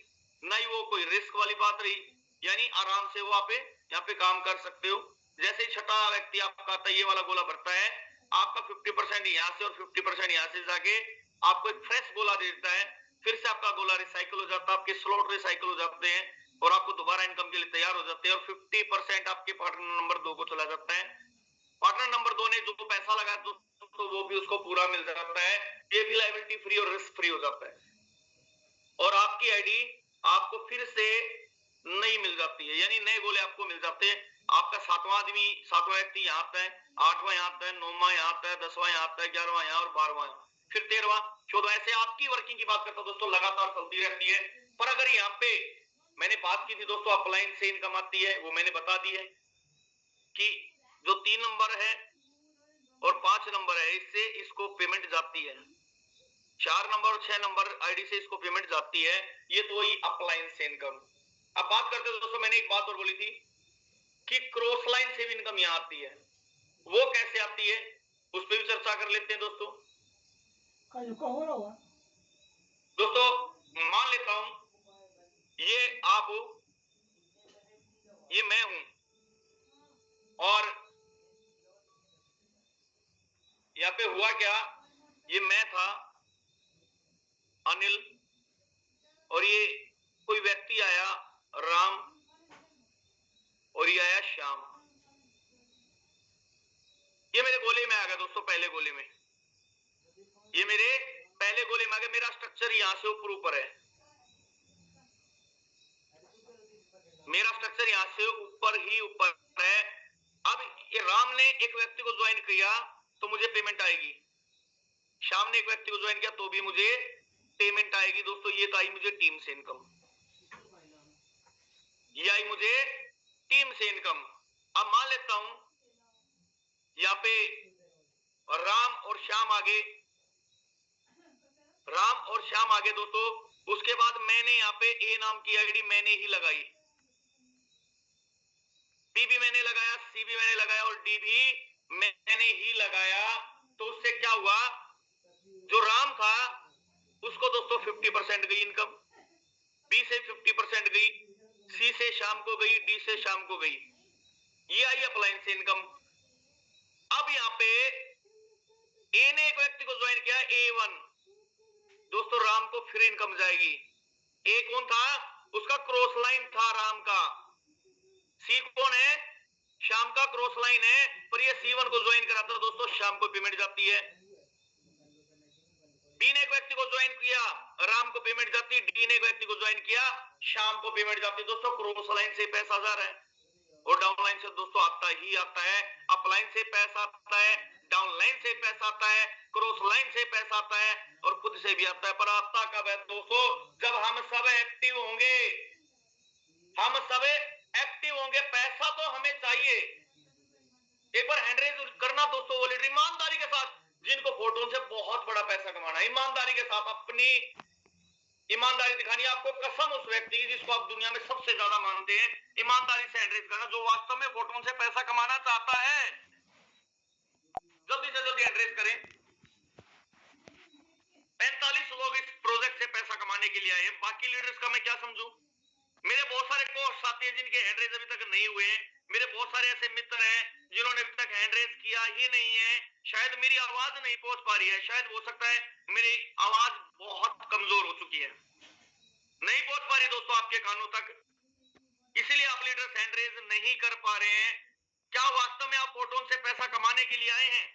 ना ही वो कोई रिस्क वाली बात रही, यानी आराम से वो आप यहाँ पे काम कर सकते हो। जैसे ही 6ठा व्यक्ति आपका आता है, ये वाला गोला भरता है, आपका 50% यहाँ से और 50% यहाँ से जाके आपको एक फ्रेश गोला दे देता है, फिर से आपका गोला रिसाइकल हो जाता है, आपके स्लॉट रिसाइकल हो जाते हैं और आपको दोबारा इनकम के लिए तैयार हो जाते हैं और 50% आपके पार्टनर नंबर 2 को चला जाता है। पार्टनर नंबर 2 ने जो पैसा लगाया तो वो भी उसको पूरा मिल जाता है, ये भी लायबिलिटी फ्री और रिस्क फ्री हो जाता है और आपकी आईडी आपको फिर से नई मिल जाती है, यानी नए गोले आपको मिल जाते हैं। आपका सातवां व्यक्ति यहाँ आता है, 8वां यहाँ आता है, 9वां यहाँ आता है, 10वां यहाँ आता है, 11वां यहाँ और 12वां यहाँ, फिर 13वां 14वां, ऐसे आपकी वर्किंग की बात करता हूं दोस्तों, लगातार चलती रहती है। पर अगर यहाँ पे मैंने बात की थी दोस्तों अपलाइन से इनकम आती है, वो मैंने बता दी है कि जो 3 नंबर है और 5 नंबर है इससे इसको पेमेंट जाती है, 4 नंबर और 6 नंबर आईडी से इसको पेमेंट जाती है, ये तो वही अपलाइन से इनकम। अब बात करते हैं दोस्तों, मैंने एक बात और बोली थी कि क्रॉस लाइन से भी इनकम यहाँ आती है, वो कैसे आती है उस पर भी चर्चा कर लेते हैं दोस्तों। दोस्तों मान लेता हूं ये आप हो, ये मैं हूं और यहाँ पे हुआ क्या, ये मैं था अनिल और ये कोई व्यक्ति आया राम और ये आया श्याम, ये मेरे गोले में आ गया दोस्तों, पहले गोले में, ये मेरे पहले गोले में आ गया। मेरा स्ट्रक्चर यहां से ऊपर ऊपर है, मेरा स्ट्रक्चर यहां से ऊपर ही ऊपर है। अब ये राम ने एक व्यक्ति को ज्वाइन किया तो मुझे पेमेंट आएगी, श्याम ने एक व्यक्ति को ज्वाइन किया तो भी मुझे पेमेंट आएगी दोस्तों। ये तो आई मुझे टीम से इनकम, ये आई मुझे टीम से इनकम। अब मान लेता हूं यहाँ पे राम और श्याम आगे, राम और श्याम आगे दोस्तों। उसके बाद मैंने यहाँ पे ए नाम की आईडी मैंने ही लगाई, बी भी मैंने लगाया, सी भी मैंने लगाया और डी भी मैंने ही लगाया। तो उससे क्या हुआ, जो राम था उसको दोस्तों 50% गई इनकम, बी से 50% गई, सी से शाम को गई, डी से शाम को गई, ये आई अपलाइन से इनकम। अब यहाँ पे ए ने एक व्यक्ति को ज्वाइन किया A1, दोस्तों राम को फिर इनकम जाएगी। ए कौन था, उसका क्रॉस लाइन था राम का, सी कौन है, शाम का क्रॉस लाइन है, पर ये C1 को ज्वाइन करा था दोस्तों, शाम को पेमेंट जाती है। बी ने एक व्यक्ति को ज्वाइन किया, राम को पेमेंट जाती है, डी ने एक व्यक्ति को ज्वाइन किया, शाम को पेमेंट जाती है दोस्तों। क्रॉस लाइन से पैसा आ रहा है और डाउन लाइन से दोस्तों आता ही आता है। अपलाइन से पैसा आता है, डाउन लाइन से पैसा आता है, क्रॉस लाइन से पैसा आता है और खुद से भी आता है। पर आता कब है दोस्तों, जब हम सब एक्टिव होंगे, हम सब एक्टिव होंगे, पैसा तो हमें चाहिए। एक बार हैंड रेज करना दोस्तों, ऑलरेडी ईमानदारी के साथ, जिनको फोटो से बहुत बड़ा पैसा कमाना, ईमानदारी के साथ अपनी ईमानदारी दिखानी है। आपको कसम उस व्यक्ति की जिसको आप दुनिया में सबसे ज्यादा मानते हैं, ईमानदारी से हैंड रेज करना, जो वास्तव में फोटो से पैसा कमाना चाहता है, जल्दी से जल्दी हैंड रेज करें। 45 लोग इस प्रोजेक्ट से पैसा कमाने के लिए आए हैं, बाकी लीडर्स का मैं क्या समझूं। मेरे बहुत सारे कोर्स साथी हैं जिनके हैंड रेज अभी तक नहीं हुए हैं, मेरे बहुत सारे ऐसे मित्र हैं जिन्होंने अभी तक हैंड रेज किया ही नहीं है। शायद मेरी आवाज नहीं पहुंच पा रही है, शायद हो सकता है मेरी आवाज बहुत कमजोर हो चुकी है, नहीं पहुंच पा रही दोस्तों आपके कानों तक, इसीलिए आप लीडर्स हैंड रेज नहीं कर पा रहे हैं। क्या वास्तव में आप फोटोन से पैसा कमाने के लिए आए हैं?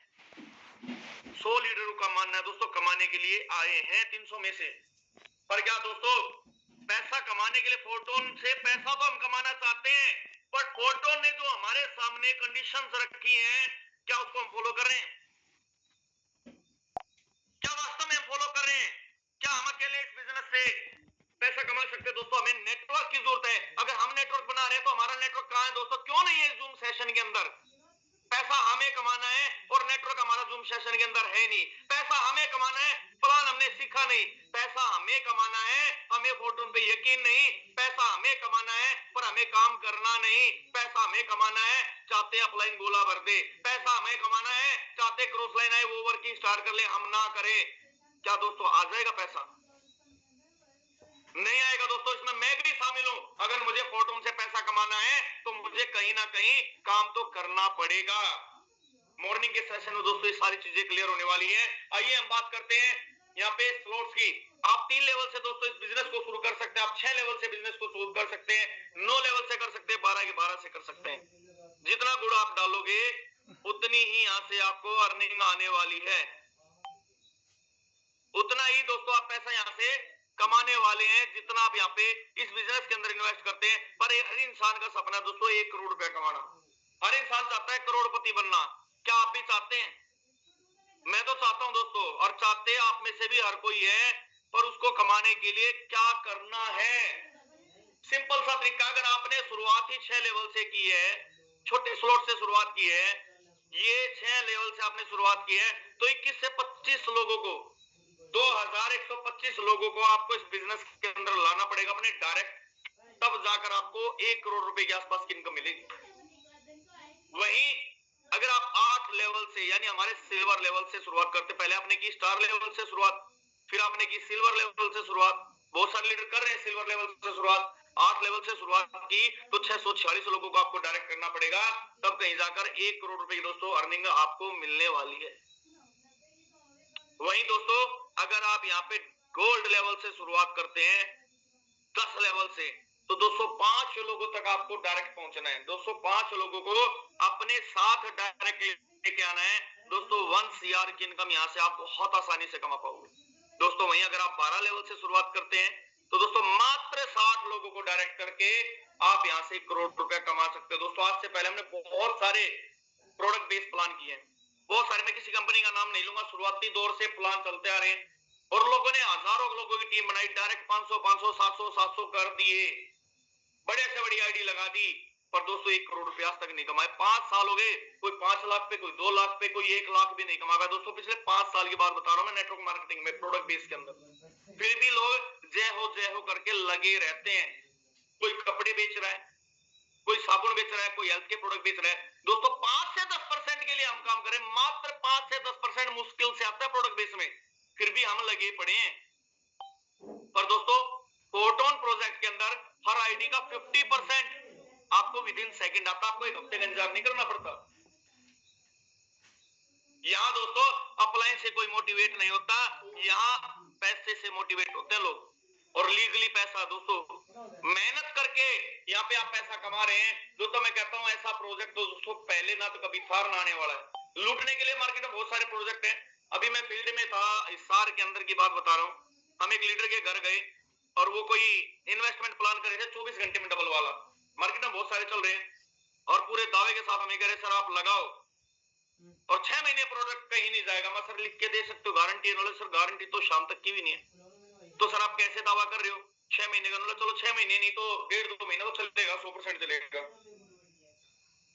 100 लीडरों का मानना है दोस्तों कमाने के लिए आए हैं 300 में से। पर क्या दोस्तों, पैसा कमाने के लिए फोटोन से पैसा तो हम कमाना चाहते हैं, पर फोटोन ने जो हमारे सामने कंडीशंस रखी हैं, क्या उसको हम फॉलो कर रहे हैं? क्या वास्तव में हम फॉलो कर रहे हैं? क्या हम अकेले इस बिजनेस से पैसा कमा सकते हैं? दोस्तों हमें नेटवर्क की जरूरत है। अगर हम नेटवर्क बना रहे हैं तो हमारा नेटवर्क कहां है दोस्तों? क्यों नहीं है जूम सेशन के अंदर? पैसा हमें कमाना है और नेटवर्क हमारा जूम सेशन के अंदर है नहीं। पैसा हमें कमाना है, प्लान हमने सीखा नहीं। पैसा हमें कमाना है, हमें फोटो पे यकीन नहीं। पैसा हमें कमाना है पर हमें काम करना नहीं। पैसा हमें कमाना है, चाहते अपलाइन गोला भर दे। पैसा हमें कमाना है, चाहते क्रॉस लाइन आए वो वर्किंग स्टार्ट कर ले, हम ना करें। क्या दोस्तों आ जाएगा पैसा? नहीं आएगा दोस्तों। इसमें मैं भी शामिल हूं। अगर मुझे फोटो से पैसा कमाना है तो मुझे कहीं ना कहीं काम तो करना पड़ेगा। मॉर्निंग के सेशन में दोस्तों ये सारी चीजें क्लियर होने वाली है। आइए हम बात करते हैं यहाँ पे स्लॉट्स की। आप 3 लेवल से दोस्तों इस बिजनेस को शुरू कर सकते हैं, आप 6 लेवल से बिजनेस को शुरू कर सकते हैं, 9 लेवल से कर सकते हैं, 12 के 12 से कर सकते हैं। जितना गुड़ आप डालोगे उतनी ही यहाँ से आपको अर्निंग आने वाली है, उतना ही दोस्तों आप पैसा यहाँ से कमाने वाले हैं जितना आप यहाँ पे इस बिजनेस के अंदर इन्वेस्ट करते हैं। पर हर इंसान का सपना दोस्तों 1 करोड़ रुपया कमाना, हर इंसान चाहता है करोड़पति बनना। क्या आप भी चाहते हैं? मैं तो चाहता हूं दोस्तों, और चाहते आप में से भी हर कोई है, पर उसको कमाने के लिए क्या करना है? सिंपल सा तरीका, अगर आपने शुरुआत ही 6 लेवल से की है, छोटे स्लॉट से शुरुआत की है, ये 6 लेवल से आपने शुरुआत की है, तो 21 से 25 लोगों को, 2125 लोगों को आपको इस बिजनेस के अंदर लाना पड़ेगा अपने डायरेक्ट, तब जाकर आपको 1 करोड़ रुपए के आसपास की इनकम मिलेगी। वहीं अगर आप 8 लेवल से यानी हमारे सिल्वर लेवल से शुरुआत करते, पहले आपने की स्टार लेवल से शुरुआत, फिर आपने की सिल्वर लेवल से शुरुआत, बहुत सारे लीडर कर रहे हैं सिल्वर लेवल से शुरुआत, 8 लेवल से शुरुआत की तो 646 लोगों को आपको डायरेक्ट करना पड़ेगा, तब कहीं जाकर 1 करोड़ रुपए की दोस्तों अर्निंग आपको मिलने वाली है। वहीं दोस्तों अगर आप यहाँ पे गोल्ड लेवल से शुरुआत करते हैं 10 लेवल से, तो 205 लोगों तक आपको डायरेक्ट पहुंचना है, 205 लोगों को अपने साथ डायरेक्ट लेके आना है दोस्तों। 1 CR की इनकम यहाँ से आप बहुत आसानी से कमा पाओगे दोस्तों। वहीं अगर आप 12 लेवल से शुरुआत करते हैं तो दोस्तों मात्र 60 लोगों को डायरेक्ट करके आप यहाँ से 1 करोड़ रुपया कमा सकते हो दोस्तों। आज से पहले हमने बहुत सारे प्रोडक्ट बेस्ड प्लान किए हैं, बहुत सारे, मैं किसी कंपनी का नाम नहीं लूंगा, शुरुआती दौर से प्लान चलते आ रहे हैं और लोगों ने हजारों लोगों की टीम बनाई, डायरेक्ट 500 500 700 700 कर दिए, बड़े से बड़ी आईडी लगा दी, पर दोस्तों 1 करोड़ रुपया आज तक नहीं कमाए। 5 साल हो गए, कोई 5 लाख पे, कोई 2 लाख पे, कोई 1 लाख भी नहीं कमा दोस्तों। पिछले 5 साल की बात बता रहा हूं मैं, नेटवर्क मार्केटिंग में प्रोडक्ट बेस के अंदर, फिर भी लोग जय हो करके लगे रहते हैं। कोई कपड़े बेच रहा है, कोई साबुन बेच रहा है, कोई हेल्थ के प्रोडक्ट बेच रहा है दोस्तों। 5 से 10% के लिए हम काम करें, मात्र 5 से 10% मुश्किल से आता है प्रोडक्ट बेस में, फिर भी हम लगे पड़े हैं। पर दोस्तों फोटोन प्रोजेक्ट के अंदर हर आईडी का 50% आपको विद इन सेकंड आता, आपको 1 हफ्ते का इंतजार नहीं करना पड़ता। यहाँ दोस्तों अपलाइन से कोई मोटिवेट नहीं होता, यहाँ पैसे से मोटिवेट होते हैं लोग, और लीगली पैसा दोस्तों मेहनत करके यहाँ पे आप पैसा कमा रहे हैं दोस्तों। मैं कहता हूँ ऐसा प्रोजेक्ट तो दोस्तों पहले ना तो कभी फार ना आने वाला है। लूटने के लिए मार्केट में बहुत सारे प्रोजेक्ट हैं। अभी मैं फील्ड में था, हिसार के अंदर की बात बता रहा हूँ, हम एक लीडर के घर गए और वो कोई इन्वेस्टमेंट प्लान कर रहे थे 24 घंटे में डबल वाला, मार्केट में बहुत सारे चल रहे हैं, और पूरे दावे के साथ हमें कह रहे सर आप लगाओ और 6 महीने प्रोडक्ट कहीं नहीं जाएगा। मैं सर लिख के दे सकते हो गारंटी? नॉलेज सर गारंटी तो शाम तक की भी नहीं है। तो सर आप कैसे दावा कर रहे हो 6 महीने का? नॉलेज चलो 6 महीने नहीं तो 1.5-2 महीने तो चलेगा, 100% चलेगा।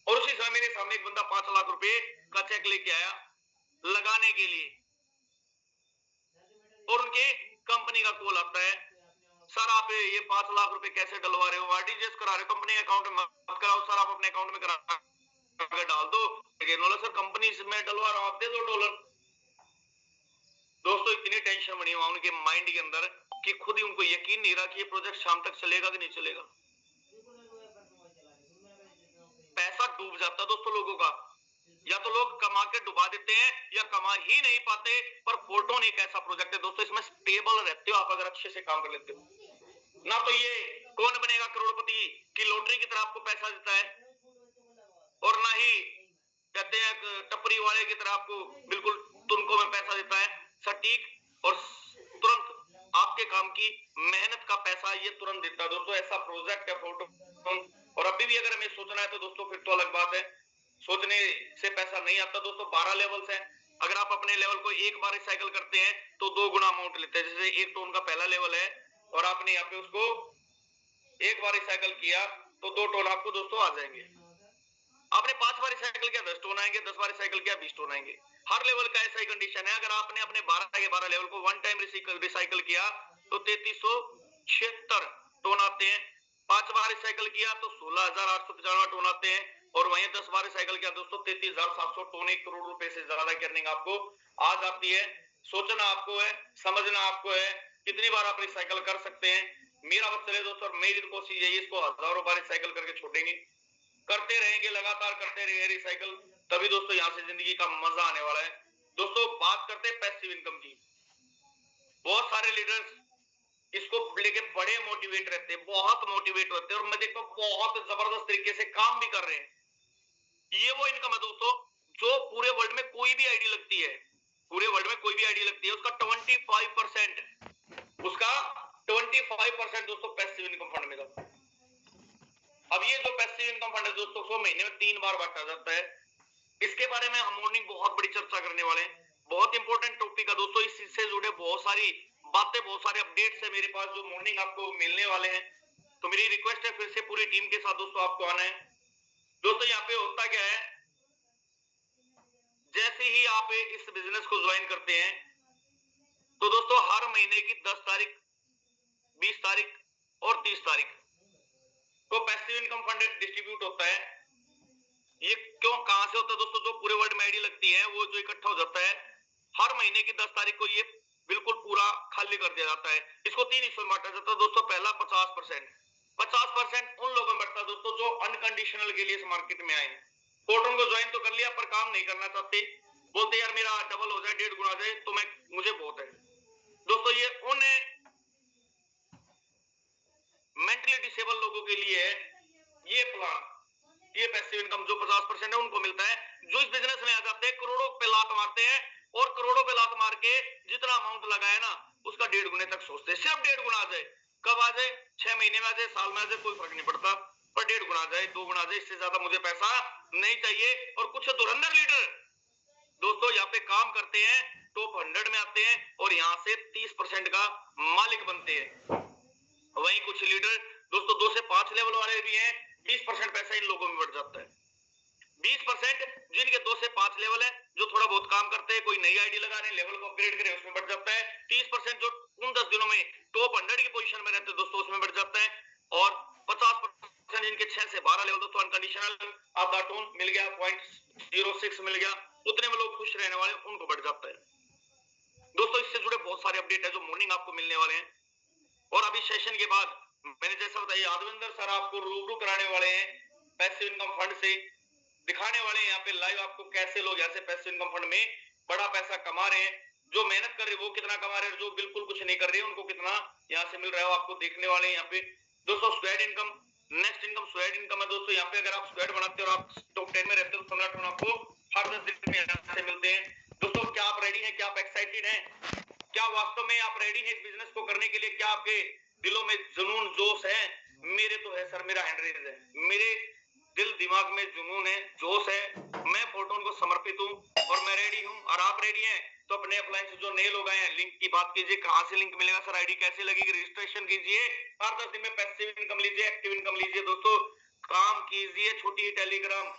और उसी समय मेरे सामने एक बंदा 5 लाख रुपए का चेक लेके आया लगाने के लिए, और उनके कंपनी का कॉल आता है, सर आप ये 5 लाख रुपए कैसे डलवा रहे हो? आरटीजीएस करा रहे हो, कंपनी अकाउंट में मत कराओ सर, आप अपने अकाउंट में करा डाल दो। सर कंपनी में डलवा रहा हूं, आप दे दो डॉलर। दोस्तों इतनी टेंशन बनी हुआ उनके माइंड के अंदर कि खुद ही उनको यकीन नहीं रहा कि ये प्रोजेक्ट शाम तक चलेगा कि नहीं चलेगा। पैसा डूब जाता दोस्तों लोगों का, या तो लोग कमा के डुबा देते हैं या कमा ही नहीं पाते। पर फोटोन एक ऐसा प्रोजेक्ट है दोस्तों, इसमें स्टेबल रहते हो आप अगर अच्छे से काम कर लेते हो ना, तो ये कौन बनेगा करोड़पति की लॉटरी की तरह आपको पैसा देता है, और ना ही कहते हैं टपरी वाले की तरह आपको बिल्कुल तुनको में पैसा देता है। सटीक और तुरंत आपके काम की मेहनत का पैसा ये तुरंत देता है दोस्तों। ऐसा प्रोजेक्ट है फोटोन, और अभी भी अगर हमें सोचना है तो दोस्तों फिर तो अलग बात है, सोचने से पैसा नहीं आता दोस्तों। 12 लेवल्स हैं, अगर आप अपने लेवल को एक बार रिसाइकल करते हैं तो 2 गुना अमाउंट लेते हैं। जैसे 1 टन का पहला लेवल है और आपने यहाँ पे उसको एक बार रिसाइकल किया तो 2 टन आपको दोस्तों आ जाएंगे। आपने 5 बार रिसाइकल किया 10 टन आएंगे, 10 बार रिसाइकल किया 20 टन आएंगे। हर लेवल का ऐसा ही कंडीशन है। अगर आपने अपने 12 के 12 लेवल को 1 टाइम रिसाइकल किया तो 3376 टन आते हैं, 5 बार रिसाइकल किया तो 16895 टन आते हैं, और वहीं 10 बार रिसाइकल किया दोस्तों 33700 टन। 1 करोड़ रुपए से ज्यादा की अर्निंग आपको आज आती है। सोचना आपको है, समझना आपको है, कितनी बार आप रिसाइकल कर सकते हैं। मेरा बस चले दोस्तों, मेरी तो कोशिश यही, इसको हजारों बार रिसाइकल करके छोड़ेंगे, करते रहेंगे, लगातार करते रहेंगे रिसाइकल। तभी दोस्तों यहाँ से जिंदगी का मजा आने वाला है। दोस्तों बात करते हैं पैसिव इनकम की। बहुत सारे लीडर्स इसको लेके बड़े मोटिवेट रहते हैं, बहुत मोटिवेट होते हैं, और मैं देखता हूँ बहुत जबरदस्त तरीके से काम भी कर रहे हैं। ये वो इनकम है दोस्तों जो पूरे वर्ल्ड में कोई भी आईडी लगती है, पूरे वर्ल्ड में कोई भी आईडी लगती है उसका 25% उसका 25% दोस्तों पैसिव इनकम फंड में जाता है। अब ये जो पैसिव इनकम फंड है दोस्तों को महीने में 3 बार बांटा जाता है। इसके बारे में हम मॉर्निंग बहुत बड़ी चर्चा करने वाले हैं। बहुत इंपॉर्टेंट टॉपिक है दोस्तों, इससे जुड़े बहुत सारी बातें, बहुत सारे अपडेट्स है मेरे पास जो मॉर्निंग आपको मिलने वाले हैं। तो मेरी रिक्वेस्ट है फिर से पूरी टीम के साथ दोस्तों आपको आना है। दोस्तों यहाँ पे होता क्या है, जैसे ही आप इस बिजनेस को ज्वाइन करते हैं तो दोस्तों हर महीने की 10 तारीख, 20 तारीख और 30 तारीख को पैसिव इनकम फंड डिस्ट्रीब्यूट होता है। ये क्यों, कहां से होता है दोस्तों? जो पूरे वर्ल्ड में आईडी लगती है वो जो इकट्ठा हो जाता है हर महीने की 10 तारीख को, ये बिल्कुल पूरा खाली कर दिया जाता है। इसको 3 हिस्सों में बांटा जाता है दोस्तों। पहला 50% उन लोगों में बढ़ता है दोस्तों जो अनकंडीशनल के लिए इस मार्केट में आए। फोटोन को ज्वाइन तो कर लिया पर काम नहीं करना चाहते, बोलते यार मेरा डबल हो जाए, 1.5 गुना जाए तो मुझे बहुत है। दोस्तों ये उन मेंटली डिसेबल लोगों के लिए है ये प्लान। ये पैसिव इनकम जो 50% है उनको मिलता है, जो इस बिजनेस में आ जाते हैं करोड़ों पे लात मारते हैं, और करोड़ों पे लात मार के जितना अमाउंट लगाया ना उसका 1.5 गुने तक सोचते हैं। सिर्फ 1.5 गुना आ जाए, कब आ जाए, 6 महीने में आ जाए, साल में आ जाए, कोई फर्क नहीं पड़ता, पर 1.5 गुना आ जाए, 2 गुना आ जाए, इससे ज्यादा मुझे पैसा नहीं चाहिए। और कुछ धुरंधर लीडर दोस्तों यहाँ पे काम करते हैं, टॉप 100 में आते हैं और यहाँ से 30% का मालिक बनते हैं। वहीं कुछ लीडर दोस्तों 2 से 5 लेवल वाले भी हैं, 20% पैसा इन लोगों में बढ़ जाता है। 20% जिनके 2 से 5 लेवल है, जो थोड़ा बहुत काम करते हैं, कोई नई आईडी लगा रहे हैं, लेवल को अपग्रेड करें, उसमें बढ़ जाता है। 30% जो उन 10 दिनों में टॉप 100 की पोजीशन में रहते हैं दोस्तों, उसमें बढ़ जाता है। और 50% जिनके 6 से 12 लेवल दोस्तों अनकंडीशनल आपका टोन मिल गया, 0.06 मिल गया, उतने में लोग खुश रहने वाले, उनको बढ़ जाता है। दोस्तों इससे जुड़े बहुत सारे अपडेट है जो मॉर्निंग आपको मिलने वाले हैं। और अभी सेशन के बाद मैंने जैसा बताया, यादविंदर सर आपको रूबरू कराने वाले हैं पैसिव इनकम फंड से, दिखाने वाले हैं यहाँ पे लाइव आपको कैसे लोग यहाँ से पैसिव इनकम फंड में बड़ा पैसा कमा रहे हैं। जो मेहनत कर रहे हैं वो कितना कमा रहे हैं, जो बिल्कुल कुछ नहीं कर रहे हैं उनको कितना यहाँ से मिल रहा है, आपको देखने वाले हैं यहाँ पे दोस्तों। Squad income, next income squad income है दोस्तों। यहाँ पे अगर आप स्क्वाड बनाते हो और आप टॉप 10 में रहते हो तो 15 टोन आपको हर 10 दिन में यहाँ से मिलते हैं। दोस्तों क्या आप रेडी हैं? क्या आप एक्साइटेड हैं? क्या वास्तव में आप रेडी हैं इस बिजनेस को करने के लिए? क्या आपके दिलों में जुनून, जोश है? मेरे तो है सर, मेरा हैंड रेज है, मेरे दिल दिमाग में जुनून है, जोश है। मैं फोटोन को समर्पित हूँ और मैं रेडी हूँ। और आप रेडी हैं तो अपने अपलाइन से जो नए लोग आए हैं, लिंक की बात कीजिए, कहां से लिंक मिलेगा सर, आईडी कैसे लगेगी, रजिस्ट्रेशन कीजिए, हर 10 दिन में पैसिव इनकम लीजिए, एक्टिव इनकम लीजिए। दोस्तों काम कीजिए, छोटी ही टेलीग्राम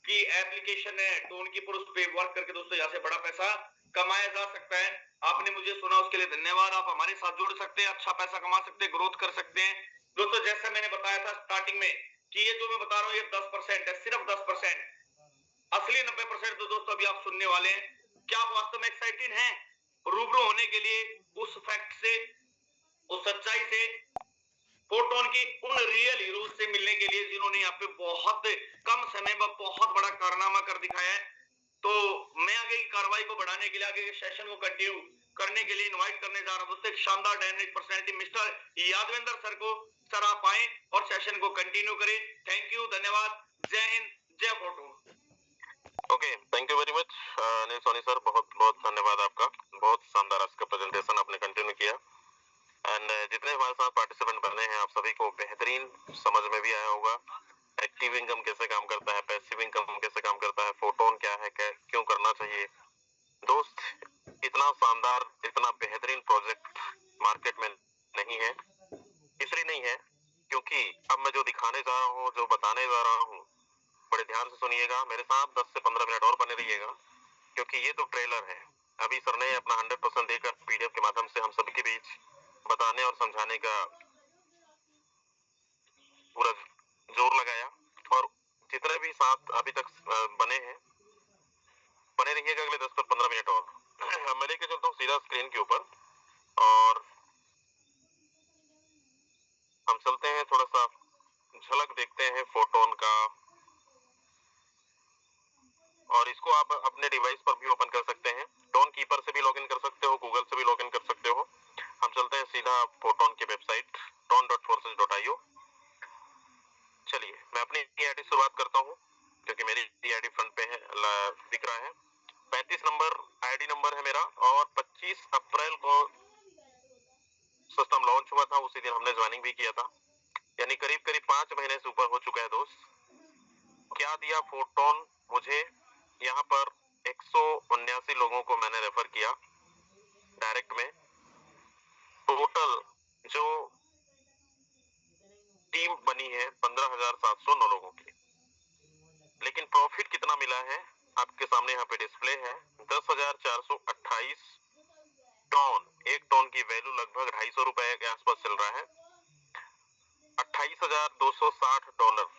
की एप्लीकेशन है टोन की, पर उस पे वर्क करके दोस्तों यहाँ से बड़ा पैसा कमाया जा सकता है। आपने मुझे सुना उसके लिए धन्यवाद। आप हमारे साथ जुड़ सकते हैं, अच्छा पैसा कमा सकते हैं, ग्रोथ कर सकते हैं। दोस्तों जैसा मैंने बताया था स्टार्टिंग में कि ये जो मैं बता रहा हूँ ये 10% है, सिर्फ 10%। असली 90% तो दोस्तों अभी आप सुनने वाले हैं। क्या आप वास्तव में एक्साइटेड हैं रूबरू होने के लिए उस फैक्ट से, उस सच्चाई से, फोटोन की उन रियल हीरोज से मिलने के लिए जिन्होंने यहाँ पे बहुत कम समय में बहुत बड़ा कारनामा कर दिखाया है? तो मैं आगे की कार्रवाई को बढ़ाने के लिए, आगे के सेशन को कंटिन्यू करने के लिए इनवाइट करने जा रहा हूं दोस्तों एक शानदार dynamic personality mister Yadvinder sir को। सर आप आए और सेशन को कंटिन्यू करें। थैंक यू, धन्यवाद, जय हिंद, जय फोटो। Okay, thank you very much Anil Soni sir, बहुत बहुत धन्यवाद आपका। बहुत शानदार आपका प्रेजेंटेशन आपने कंटिन्यू किया। एंड जितने हमारे साथ पार्टिसिपेंट बने हैं आप सभी को बेहतरीन समझ में भी आया होगा एक्टिव इनकम कैसे काम करता है, पैसिव इनकम कैसे काम करता है, फोटोन क्या है, क्यों करना चाहिए। दोस्त इतना शानदार, इतना बेहतरीन प्रोजेक्ट मार्केट में नहीं है, इसलिए नहीं है क्योंकि अब मैं जो दिखाने जा रहा हूँ, जो बताने जा रहा हूँ, बड़े ध्यान से सुनिएगा, मेरे साथ 10 से 15 मिनट और बने रहिएगा क्योंकि ये तो ट्रेलर है। अभी सर ने अपना 100% देकर पीडीएफ के माध्यम से हम सबके बीच बताने और समझाने का पूरा जोर लगाया। और जितने भी साथ अभी तक बने हैं, बने रहिएगा अगले 10 से 15 मिनट और। मैं लेके चलता हूँ सीधा स्क्रीन के ऊपर और हम चलते हैं, थोड़ा सा झलक देखते हैं फोटोन का। और भी लॉग इन कर सकते हो। हम चलते हैं सीधा फोटोन की वेबसाइट ton.forces.io। चलिए मैं अपनी आईडी शुरुआत करता हूँ क्योंकि मेरी आईडी फ्रंट पे है, दिख रहा है। 35 नंबर आईडी नंबर है मेरा और 25 अप्रैल को सिस्टम लॉन्च हुआ था, उसी दिन हमने ज्वाइनिंग भी किया था, यानी करीब करीब 5 महीने से ऊपर हो चुका है दोस्त। क्या दिया फोटोन मुझे, यहाँ पर 179 लोगों को मैंने रेफर किया डायरेक्ट में। टोटल जो टीम बनी है 15,709 लोगों की, लेकिन प्रॉफिट कितना मिला है आपके सामने यहाँ पे डिस्प्ले है। 10,428 टन, एक टन की वैल्यू लगभग $250 के आसपास चल रहा है। $28,260,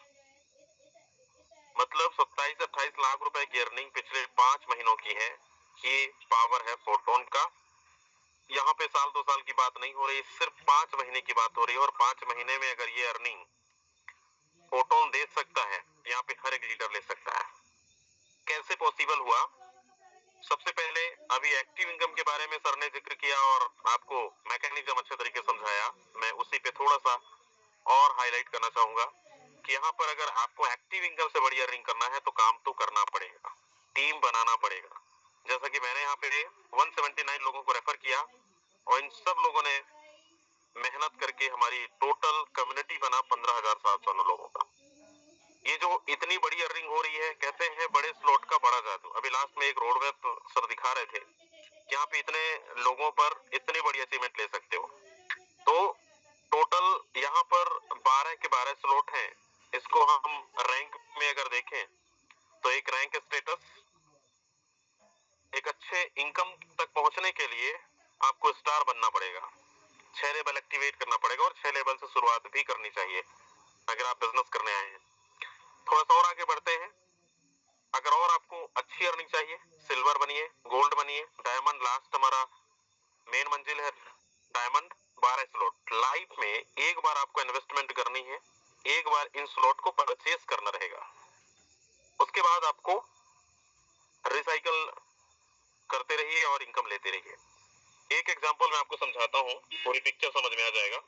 मतलब 27-28 लाख रुपए की अर्निंग पिछले 5 महीनों की है। ये पावर है फोटोन का। यहाँ पे साल 2 साल की बात नहीं हो रही, सिर्फ 5 महीने की बात हो रही है। और 5 महीने में अगर ये अर्निंग फोटोन दे सकता है, यहाँ पे हर एक लीडर ले सकता है। कैसे पॉसिबल हुआ? सबसे पहले अभी एक्टिव इनकम के बारे में सर ने जिक्र किया और आपको मैकेनिज्म अच्छे तरीके समझाया। मैं उसी पे थोड़ा सा और हाईलाइट करना चाहूंगा कि यहाँ पर अगर आपको एक्टिव इनकम से बड़ी अर्निंग करना है तो काम तो करना पड़ेगा, टीम बनाना पड़ेगा। जैसा कि मैंने यहाँ पे 179 लोगों को रेफर किया और इन सब लोगों ने मेहनत करके हमारी टोटल कम्युनिटी बना 15,709 लोगों का। ये जो इतनी बड़ी अर्निंग हो रही है, कहते हैं बड़े स्लॉट का बड़ा जादू। अभी लास्ट में एक रोड मैप सर दिखा रहे थे, यहाँ पे इतने लोगों पर इतनी बड़ी अचीवमेंट ले सकते हो। तो टोटल यहाँ पर 12 के 12 स्लॉट हैं। इसको हम रैंक में अगर देखें तो एक रैंक स्टेटस, एक अच्छे इनकम तक पहुंचने के लिए आपको स्टार बनना पड़ेगा, 6 लेवल एक्टिवेट करना पड़ेगा और 6 लेवल से शुरुआत भी करनी चाहिए अगर आप बिजनेस करने आए हैं। थोड़ा सा और आगे बढ़ते हैं। अगर और आपको अच्छी अर्निंग चाहिए, सिल्वर बनिए, गोल्ड बनिए, डायमंड लास्ट हमारा मेन मंजिल है डायमंड। 12 स्लॉट लाइफ में एक बार आपको इन्वेस्टमेंट करनी है, एक बार इन स्लॉट को परचेज करना रहेगा। उसके बाद आपको रिसाइकल करते रहिए और इनकम लेते रहिए। एक एग्जांपल मैं आपको समझाता हूँ, पूरी पिक्चर समझ में आ जाएगा।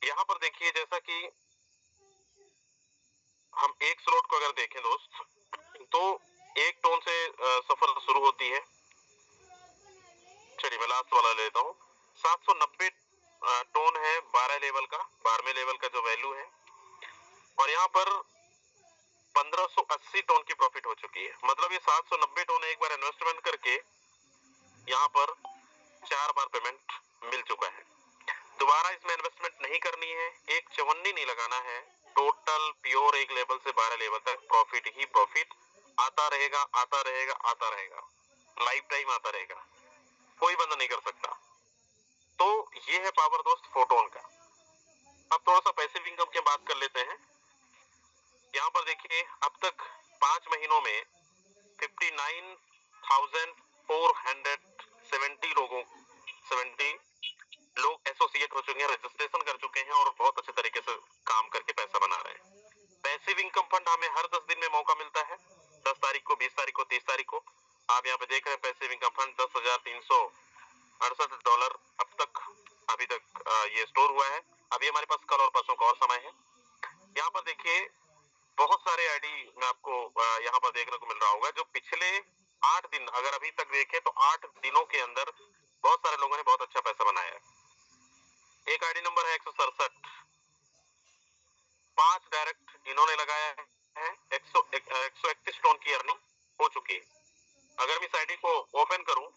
यहाँ पर देखिए, जैसा कि हम एक स्लॉट को अगर देखें दोस्त, तो एक टोन से सफर शुरू होती है। चलिए मैं लास्ट वाला लेता हूँ। 790 टोन है 12 लेवल का, 12वें लेवल का जो वैल्यू है, और यहाँ पर 1580 टोन की प्रॉफिट हो चुकी है। मतलब ये 790 टोन एक बार इन्वेस्टमेंट करके यहाँ पर 4 बार पेमेंट मिल चुका है। दोबारा इसमें इन्वेस्टमेंट नहीं करनी है, एक चवन्नी नहीं लगाना है। टोटल प्योर एक लेवल से 12 लेवल तक प्रॉफिट ही प्रॉफिट आता रहेगा, आता रहेगा, आता रहेगा, लाइफ टाइम आता रहेगा, कोई बंद नहीं कर सकता। तो ये है पावर दोस्त फोटोन का। अब थोड़ा सा पैसिव इनकम की बात कर लेते हैं। यहाँ पर देखिए, अब तक 5 महीनों में 59,470 लोग एसोसिएट हो चुके हैं, रजिस्ट्रेशन कर चुके हैं और बहुत अच्छे तरीके से काम करके पैसा बना रहे हैं। पैसिव इनकम फंड हमें हर 10 दिन में मौका मिलता है, 10 तारीख को, 20 तारीख को, 30 तारीख को। आप यहाँ पे देख रहे हैं पैसिव इनकम फंड $10,368 अब तक अभी तक ये स्टोर हुआ है। अभी हमारे पास कल और परसों का और समय है। यहाँ पर देखिए बहुत सारे आईडी में आपको यहाँ पर देखने को मिल रहा होगा, जो पिछले 8 दिन अगर अभी तक देखें तो 8 दिनों के अंदर बहुत सारे लोगों ने बहुत अच्छा पैसा बनाया है। एक आईडी नंबर है 167, 5 डायरेक्ट इन्होंने लगाया है, 131 टोन की अर्निंग हो चुकी है। अगर मैं इस आईडी को ओपन करूं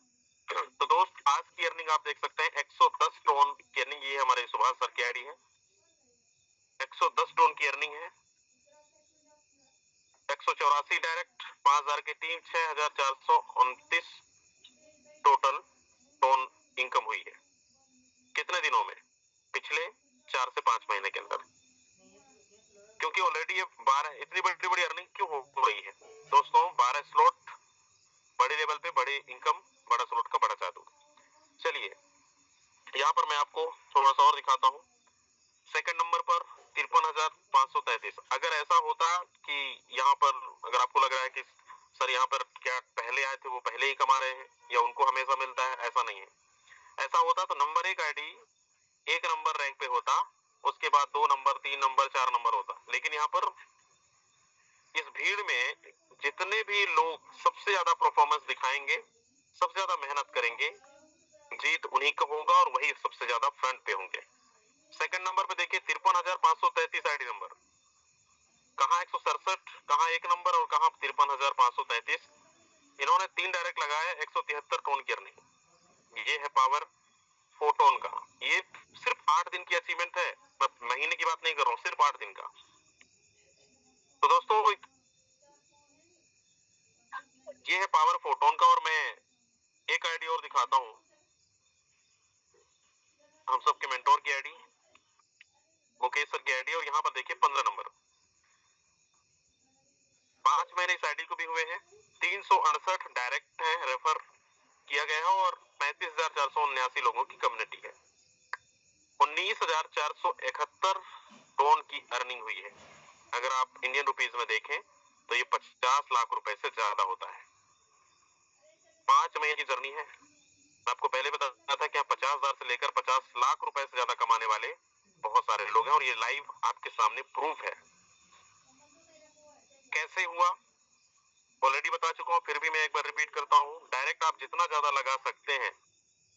तो दोस्त आज की अर्निंग आप देख सकते हैं 110 टोन की अर्निंग। ये हमारे सुभाष सर की आईडी है, 110 टोन की अर्निंग है। 184 डायरेक्ट, 5000 की टीम, 6429 टोटल टोन इनकम हुई है। कितने दिनों में? पिछले 4 से 5 महीने के अंदर। क्योंकि ऑलरेडी ये 12 इतनी बड़ी बड़ी अर्निंग क्यों हो रही है दोस्तों? 12 स्लॉट, बड़े लेवल पे बड़ी इनकम, बड़ा स्लॉट का बड़ा जादू। चलिए यहाँ पर मैं आपको थोड़ा सा और दिखाता हूँ। सेकंड नंबर पर 53,533। अगर ऐसा होता कि यहाँ पर अगर आपको लग रहा है कि सर यहाँ पर क्या पहले आए थे वो पहले ही कमा रहे हैं या उनको हमेशा मिलता है, ऐसा नहीं है। ऐसा होता तो नंबर 1 आईडी 1 नंबर रैंक पे होता, उसके बाद 2 नंबर 3 नंबर 4 नंबर होता। लेकिन यहाँ पर इस भीड़ में जितने भी लोग सबसे ज्यादा परफॉर्मेंस दिखाएंगे, सबसे ज्यादा मेहनत करेंगे, जीत उन्हीं का होगा और वही सबसे ज्यादा फ्रंट पे होंगे। सेकंड नंबर पे देखिए 53,533 आईडी नंबर, कहाँ 167, कहाँ 1 नंबर और कहाँ 53,533। इन्होंने 3 डायरेक्ट लगाया, 173 टोन की अर्निंग। ये है पावर फोटोन का। ये सिर्फ 8 दिन की अचीवमेंट है, मैं महीने की बात नहीं कर रहा हूँ, सिर्फ 8 दिन का। तो दोस्तों ये है पावर फोटोन का। और मैं एक आईडी और दिखाता हूँ, हम सबके मेंटोर की आईडी, मुकेश सर की आईडी। और यहाँ पर देखिए 15 नंबर, 5 महीने इस आईडी को भी हुए हैं। 368 डायरेक्ट है, रेफर किया गया है और 35,479 लोगों की कम्युनिटी है। 19,471 टोन की अर्निंग हुई है। अगर आप इंडियन रुपीज में देखें तो ये 50 लाख रुपए से ज्यादा होता है। 5 महीने की जर्नी है। मैं आपको पहले बताया था कि 50,000 से लेकर 50 लाख रुपए से ज्यादा कमाने वाले बहुत सारे लोग हैं और ये लाइव आपके सामने प्रूफ है। कैसे हुआ ऑलरेडी बता चुका हूं, फिर भी मैं एक बार रिपीट करता हूं। डायरेक्ट आप जितना ज्यादा लगा सकते हैं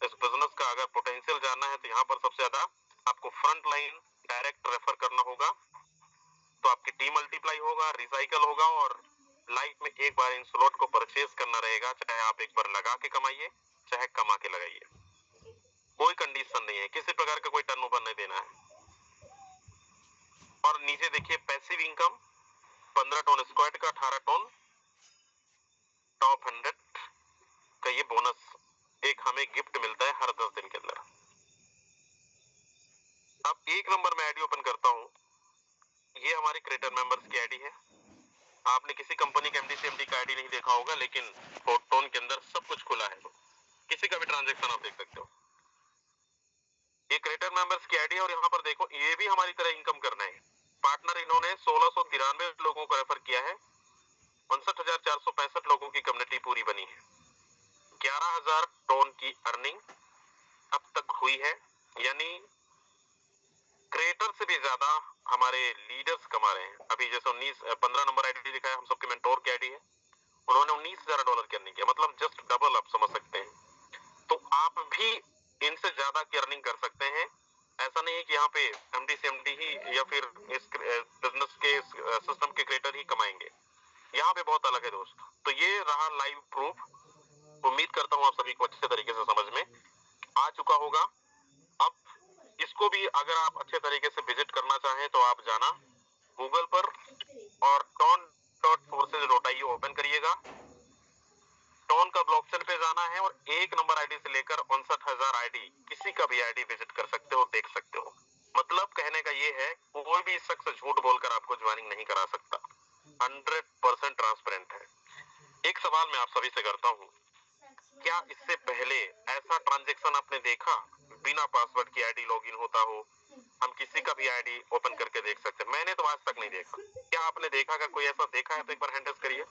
इस बिजनेस का, अगर पोटेंशियल जानना है तो यहाँ पर सबसे ज्यादा आपको फ्रंट लाइन डायरेक्ट रेफर करना होगा, तो आपकी टीम मल्टीप्लाई होगा, रिसाइकल होगा और लाइफ में एक बार इन स्लॉट को परचेज करना रहेगा। चाहे आप एक बार लगा के कमाइए, चाहे कमा के लगाइए, कोई कंडीशन नहीं है, किसी प्रकार का कोई टर्नओवर नहीं देना है। और नीचे देखिए पैसिव इनकम 15 टन स्क्वाड का, 18 टन टॉप 100 का ये बोनस एक हमें गिफ्ट मिलता है हर 10 दिन के अंदर। अब 1 नंबर में आईडी ओपन करता हूं, ये हमारे क्रिएटर मेंबर्स की आईडी है। आपने किसी कंपनी के एमडी सीएमडी का आईडी नहीं देखा होगा, लेकिन फोटोन के अंदर सब कुछ खुला है, किसी का भी ट्रांजैक्शन आप देख सकते हो। ये क्रिएटर मेंबर्स की आईडी है और यहाँ पर देखो ये भी हमारी तरह इनकम करना है। पार्टनर इन्होंने 1693 लोगों को रेफर किया है, 59,465 लोगों की कम्युनिटी पूरी बनी है, 11,000 टोन की अर्निंग अब तक हुई है। यानी क्रिएटर से भी ज्यादा हमारे लीडर्स कमा रहे हैं। अभी जैसे 15 नंबर आईडी दिखाया, हम सबके मेंटोर की आईडी है, उन्होंने $19,000 की अर्निंग किया, मतलब जस्ट डबल आप समझ सकते हैं। तो आप भी इनसे ज्यादा की अर्निंग कर सकते हैं। ऐसा नहीं है कि यहाँ पे एमडी सीएमडी ही या फिर इस बिजनेस के सिस्टम के क्रिएटर ही कमाएंगे, यहाँ पे बहुत अलग है दोस्त। तो ये रहा लाइव प्रूफ। उम्मीद करता हूँ आप सभी को अच्छे तरीके से समझ में आ चुका होगा। अब इसको भी अगर आप अच्छे तरीके से विजिट करना चाहें तो आप जाना गूगल पर और ton.forces.io ओपन करिएगा। टोन का ब्लॉकचेन पे जाना है और 1 नंबर आईडी से लेकर 59,000 आईडी, किसी का भी आईडी विजिट कर सकते हो, देख सकते हो। मतलब कहने का ये है कोई भी शख्स झूठ बोलकर आपको ज्वाइनिंग नहीं करा सकता, 100% ट्रांसपेरेंट है। एक सवाल मैं आप सभी से करता हूँ, क्या इससे पहले ऐसा ट्रांजैक्शन आपने देखा बिना पासवर्ड की आईडी लॉगिन होता हो? हम किसी का भी आईडी ओपन करके देख सकते हैं, मैंने तो आज तक नहीं देखा। क्या आपने देखा? अगर कोई ऐसा देखा है तो एक बार हैंड रेज करिए,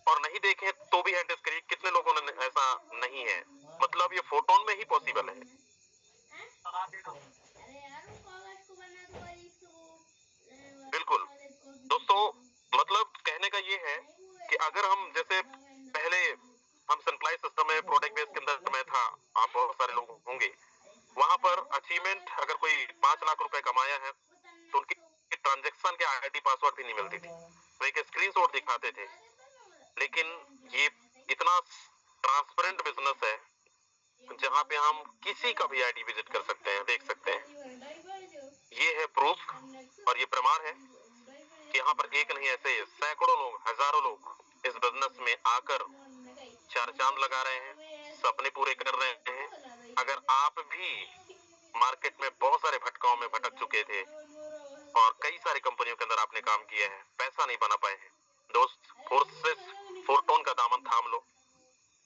और नहीं देखे तो भी हैंड रेज करिए। कितने लोगों ने ऐसा नहीं है? मतलब ये फोटोन में ही पॉसिबल है। बिल्कुल दोस्तों, मतलब कहने का ये है कि अगर हम जैसे पहले हम सनप्लाई सिस्टम में प्रोडक्ट बेस के अंदर मैं था, आप बहुत सारे लोग होंगे, वहां पर अचीवमेंट अगर कोई 5 लाख रुपए कमाया है तो उनकी ट्रांजैक्शन के आईडी पासवर्ड भी नहीं मिलती थी, वो एक स्क्रीनशॉट दिखाते थे। लेकिन ये इतना ट्रांसपेरेंट बिजनेस है जहां पे हम किसी का भी आईडी विजिट कर सकते हैं, देख सकते हैं। ये है प्रूफ और ये प्रमाण है कि यहाँ पर एक नहीं ऐसे सैकड़ों लोग, हजारों लोग इस बिजनेस में आकर 4 चांद लगा रहे हैं, सपने पूरे कर रहे हैं। अगर आप भी मार्केट में बहुत सारे भटकाओं में भटक चुके थे और कई सारी कंपनियों के अंदर आपने काम किया है, पैसा नहीं बना पाए हैं, दोस्त फोरटोन का दामन थाम लो।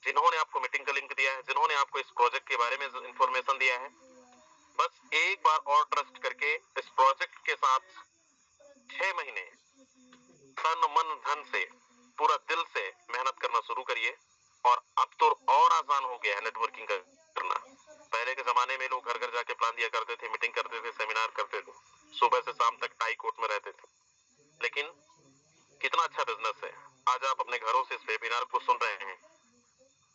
जिन्होंने आपको मीटिंग का लिंक दिया है, जिन्होंने आपको इस प्रोजेक्ट के बारे में इंफॉर्मेशन दिया है, बस एक बार और ट्रस्ट करके इस प्रोजेक्ट के साथ 6 महीने तन मन धन से पूरा दिल से मेहनत करना शुरू करिए। और अब तो और आसान हो गया है नेटवर्किंग करना। पहले के जमाने में लोग घर घर जाके प्लान दिया करते थे, मीटिंग करते थे, सेमिनार करते थे, सुबह से शाम तक टाई कोट में रहते थे। लेकिन कितना अच्छा बिजनेस है, आज आप अपने घरों से इस वेबिनार को सुन रहे हैं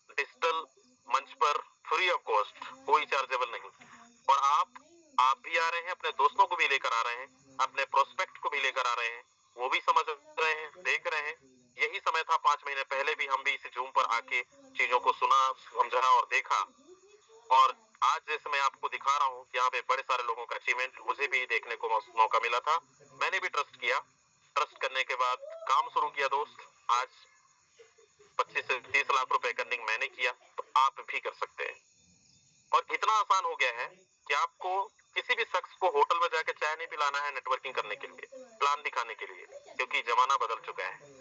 डिजिटल मंच पर, फ्री ऑफ कॉस्ट, कोई चार्जेबल नहीं। और आप भी आ रहे हैं, अपने दोस्तों को भी लेकर आ रहे हैं, अपने प्रोस्पेक्ट को भी लेकर आ रहे हैं, वो भी समझ रहे हैं, देख रहे हैं। यही समय था 5 महीने पहले भी हम भी इस जूम पर आके चीजों को सुना, समझा और देखा। और आज जैसे मैं आपको दिखा रहा हूँ कि यहाँ पे बड़े सारे लोगों का अचीवमेंट मुझे भी देखने को मौका मिला था। मैंने भी ट्रस्ट किया, ट्रस्ट करने के बाद काम शुरू किया दोस्त। आज 25 से 30 लाख रुपए का अर्निंग मैंने किया, तो आप भी कर सकते हैं। और इतना आसान हो गया है कि आपको किसी भी शख्स को होटल में जाकर चाय नहीं पिलाना है नेटवर्किंग करने के लिए, प्लान दिखाने के लिए, क्योंकि जमाना बदल चुका है।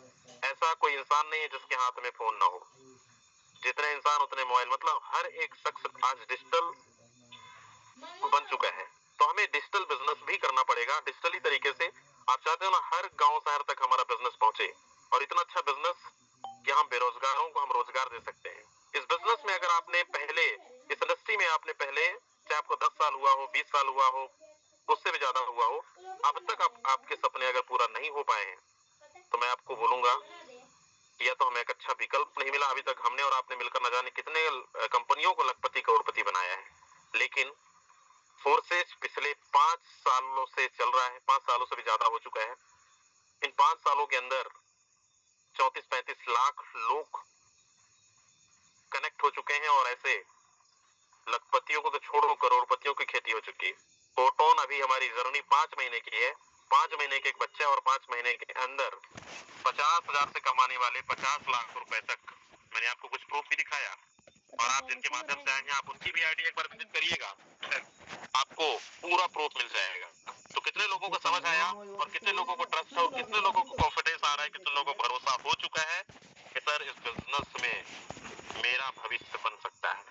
ऐसा कोई इंसान नहीं है जिसके हाथ में फोन ना हो। जितने इंसान उतने मोबाइल, मतलब हर एक शख्स आज डिजिटल बन चुका है। तो हमें डिजिटल बिजनेस भी करना पड़ेगा डिजिटली तरीके से। आप चाहते हो ना हर गांव शहर तक हमारा बिजनेस पहुंचे, और इतना अच्छा बिजनेस कि हम बेरोजगारों को हम रोजगार दे सकते हैं। इस बिजनेस में अगर आपने पहले, इस इंडस्ट्री में आपने पहले, चाहे आपको 10 साल हुआ हो, 20 साल हुआ हो, उससे भी ज्यादा हुआ हो, अब तक आपके सपने अगर पूरा नहीं हो पाए हैं, तो मैं आपको बोलूंगा या तो हमें एक अच्छा विकल्प नहीं मिला। अभी तक हमने और आपने मिलकर न जाने कितने कंपनियों को लखपति करोड़पति बनाया है, लेकिन फोर्सेज पिछले 5 सालों से चल रहा है, 5 सालों से भी ज्यादा हो चुका है। इन 5 सालों के अंदर 34-35 लाख लोग कनेक्ट हो चुके हैं, और ऐसे लखपतियों को तो छोड़ो, करोड़पतियों की खेती हो चुकी है। फोटोन अभी हमारी जर्नी 5 महीने की है। 5 महीने के एक बच्चा, और 5 महीने के अंदर 50,000 से कमाने वाले 50 लाख रुपए तक मैंने आपको कुछ प्रूफ भी दिखाया। और आप जिनके माध्यम से आएंगे, आप उनकी भी आईडी एक बार विजिट करिएगा, आपको पूरा प्रूफ मिल जाएगा। तो कितने लोगों को समझ आया, और कितने लोगों को ट्रस्ट है, और कितने लोगों को कॉन्फिडेंस आ रहा है, कितने लोगों को भरोसा हो चुका है कि सर इस बिजनेस में मेरा भविष्य बन सकता है,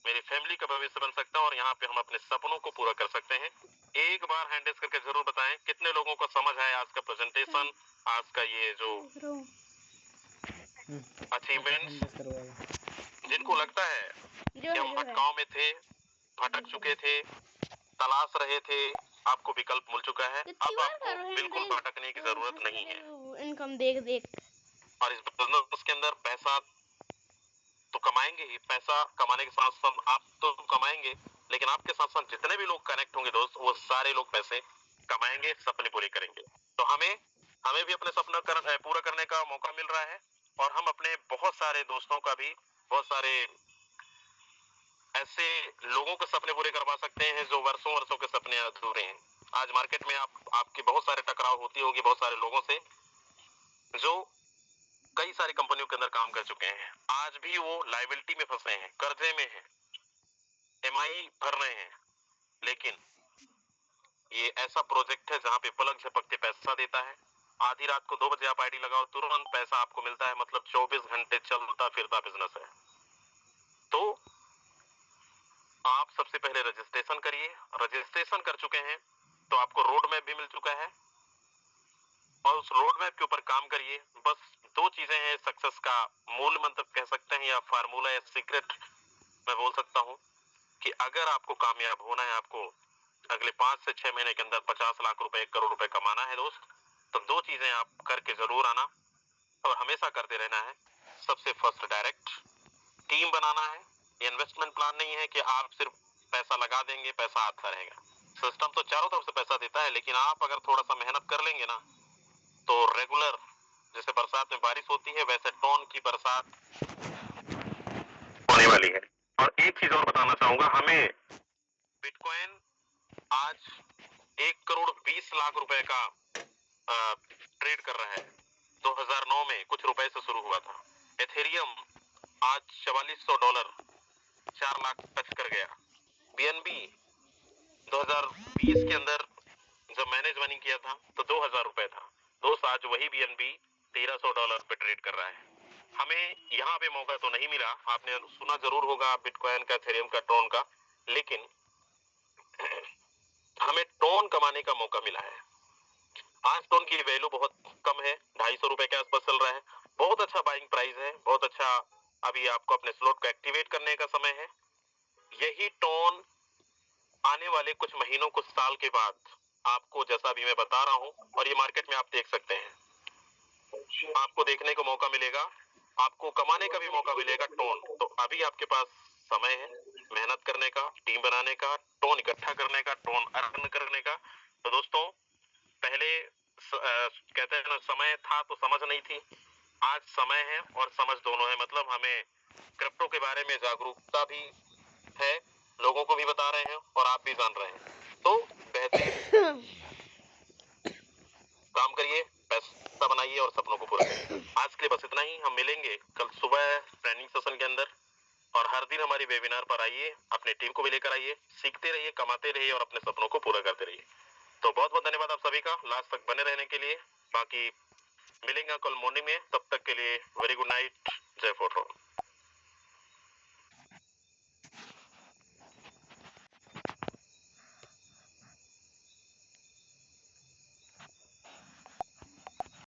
मेरी फैमिली का भविष्य बन सकता है, और यहाँ पे हम अपने सपनों को पूरा कर सकते हैं। एक बार हैंड रेज करके जरूर बताएं कितने लोगों को समझ आया आज का प्रेजेंटेशन, आज का ये जो अचीवमेंट्स। जिनको लगता है कि हम भटकाव में थे, भटक चुके थे, तलाश रहे थे, आपको विकल्प मिल चुका है। अब आपको बिल्कुल भटकने की जरूरत नहीं है। इनकम देख और इस बिजनेस के अंदर पैसा तो कमाएंगे ही, पैसा कमाने के साथ साथ आप तो कमाएंगे, लेकिन आपके साथ साथ जितने भी लोग कनेक्ट होंगे दोस्त, वो सारे लोग पैसे कमाएंगे, सपने पूरे करेंगे। तो हमें भी अपने सपना पूरा करने का मौका मिल रहा है, और हम अपने बहुत सारे दोस्तों का भी, बहुत सारे ऐसे लोगों के सपने पूरे करवा सकते हैं जो वर्षों वर्षों के सपने अधूरे हैं। आज मार्केट में आपकी बहुत सारे टकराव होती होगी बहुत सारे लोगों से, जो कई सारी कंपनियों के अंदर काम कर चुके हैं। आज भी वो लायबिलिटी में फंसे हैं, कर्जे में हैं, एमआई भर रहे हैं। लेकिन ये ऐसा प्रोजेक्ट है जहां पे पलक झपकते पैसा देता है। आधी रात को 2 बजे आप आईडी लगाओ, तुरंत पैसा आपको मिलता है, मतलब 24 घंटे चलता फिरता बिजनेस है। तो आप सबसे पहले रजिस्ट्रेशन करिए। रजिस्ट्रेशन कर चुके हैं तो आपको रोड मैप भी मिल चुका है, और उस रोड मैप के ऊपर काम करिए। बस 2 चीजें हैं सक्सेस का मूल मंत्र कह सकते हैं, या फार्मूला या सीक्रेट मैं बोल सकता हूं, कि अगर आपको कामयाब होना है, आपको अगले 5 से 6 महीने के अंदर 50 लाख रुपए, 1 करोड़ रुपए कमाना है दोस्त, तो 2 चीजें आप करके जरूर आना, और हमेशा करते रहना है। सबसे फर्स्ट डायरेक्ट टीम बनाना है। ये इन्वेस्टमेंट प्लान नहीं है कि आप सिर्फ पैसा लगा देंगे, पैसा आता रहेगा। सिस्टम तो चारों तरफ से पैसा देता है, लेकिन आप अगर थोड़ा सा मेहनत कर लेंगे ना, तो रेगुलर जैसे बरसात में बारिश होती है, वैसे टोन की बरसात होने वाली है। और एक चीज और बताना चाहूंगा, हमें बिटकॉइन आज 1 करोड़ 20 लाख रुपए का ट्रेड कर रहा है। 2009 में कुछ रुपए से शुरू हुआ था। एथेरियम आज $4400 4 लाख टच कर गया। बीएनबी 2020 के अंदर जब मैंने ज्वाइनिंग किया था तो 2000 रुपए था दोस्त, आज वही बीएनबी $1300 पे ट्रेड कर रहा है। हमें यहाँ पे मौका तो नहीं मिला, आपने सुना जरूर होगा बिटकॉइन का, एथेरियम का, टोन का, लेकिन हमें टोन कमाने का मौका मिला है। आज टोन की वैल्यू बहुत कम है, 250 रुपए के आसपास चल रहा है। बहुत अच्छा बाइंग प्राइस है, बहुत अच्छा। अभी आपको अपने स्लॉट को एक्टिवेट करने का समय है। यही टोन आने वाले कुछ महीनों, कुछ साल के बाद आपको, जैसा अभी मैं बता रहा हूं, और ये मार्केट में आप देख सकते हैं, आपको देखने को मौका मिलेगा, आपको कमाने का भी मौका मिलेगा टोन। तो अभी आपके पास समय है मेहनत करने का, टीम बनाने का, टोन इकट्ठा करने का, टोन अर्न करने का। तो दोस्तों, पहले कहते हैं ना, समय था तो समझ नहीं थी। आज समय है और समझ दोनों है। मतलब हमें क्रिप्टो के बारे में जागरूकता भी है, लोगों को भी बता रहे हैं और आप भी जान रहे हैं। तो बेहतरीन काम करिए, पैसा बनाइए और सपनों को पूरा करिए। आज के लिए बस इतना ही। हम मिलेंगे कल सुबह ट्रेनिंग सेशन के अंदर, और हर दिन हमारी वेबिनार पर आइए, अपनी टीम को भी लेकर आइए, सीखते रहिए, कमाते रहिए और अपने सपनों को पूरा करते रहिए। तो बहुत बहुत धन्यवाद आप सभी का लास्ट तक बने रहने के लिए। बाकी मिलेंगे कल मॉर्निंग में, तब तक के लिए वेरी गुड नाइट, जय फोटो।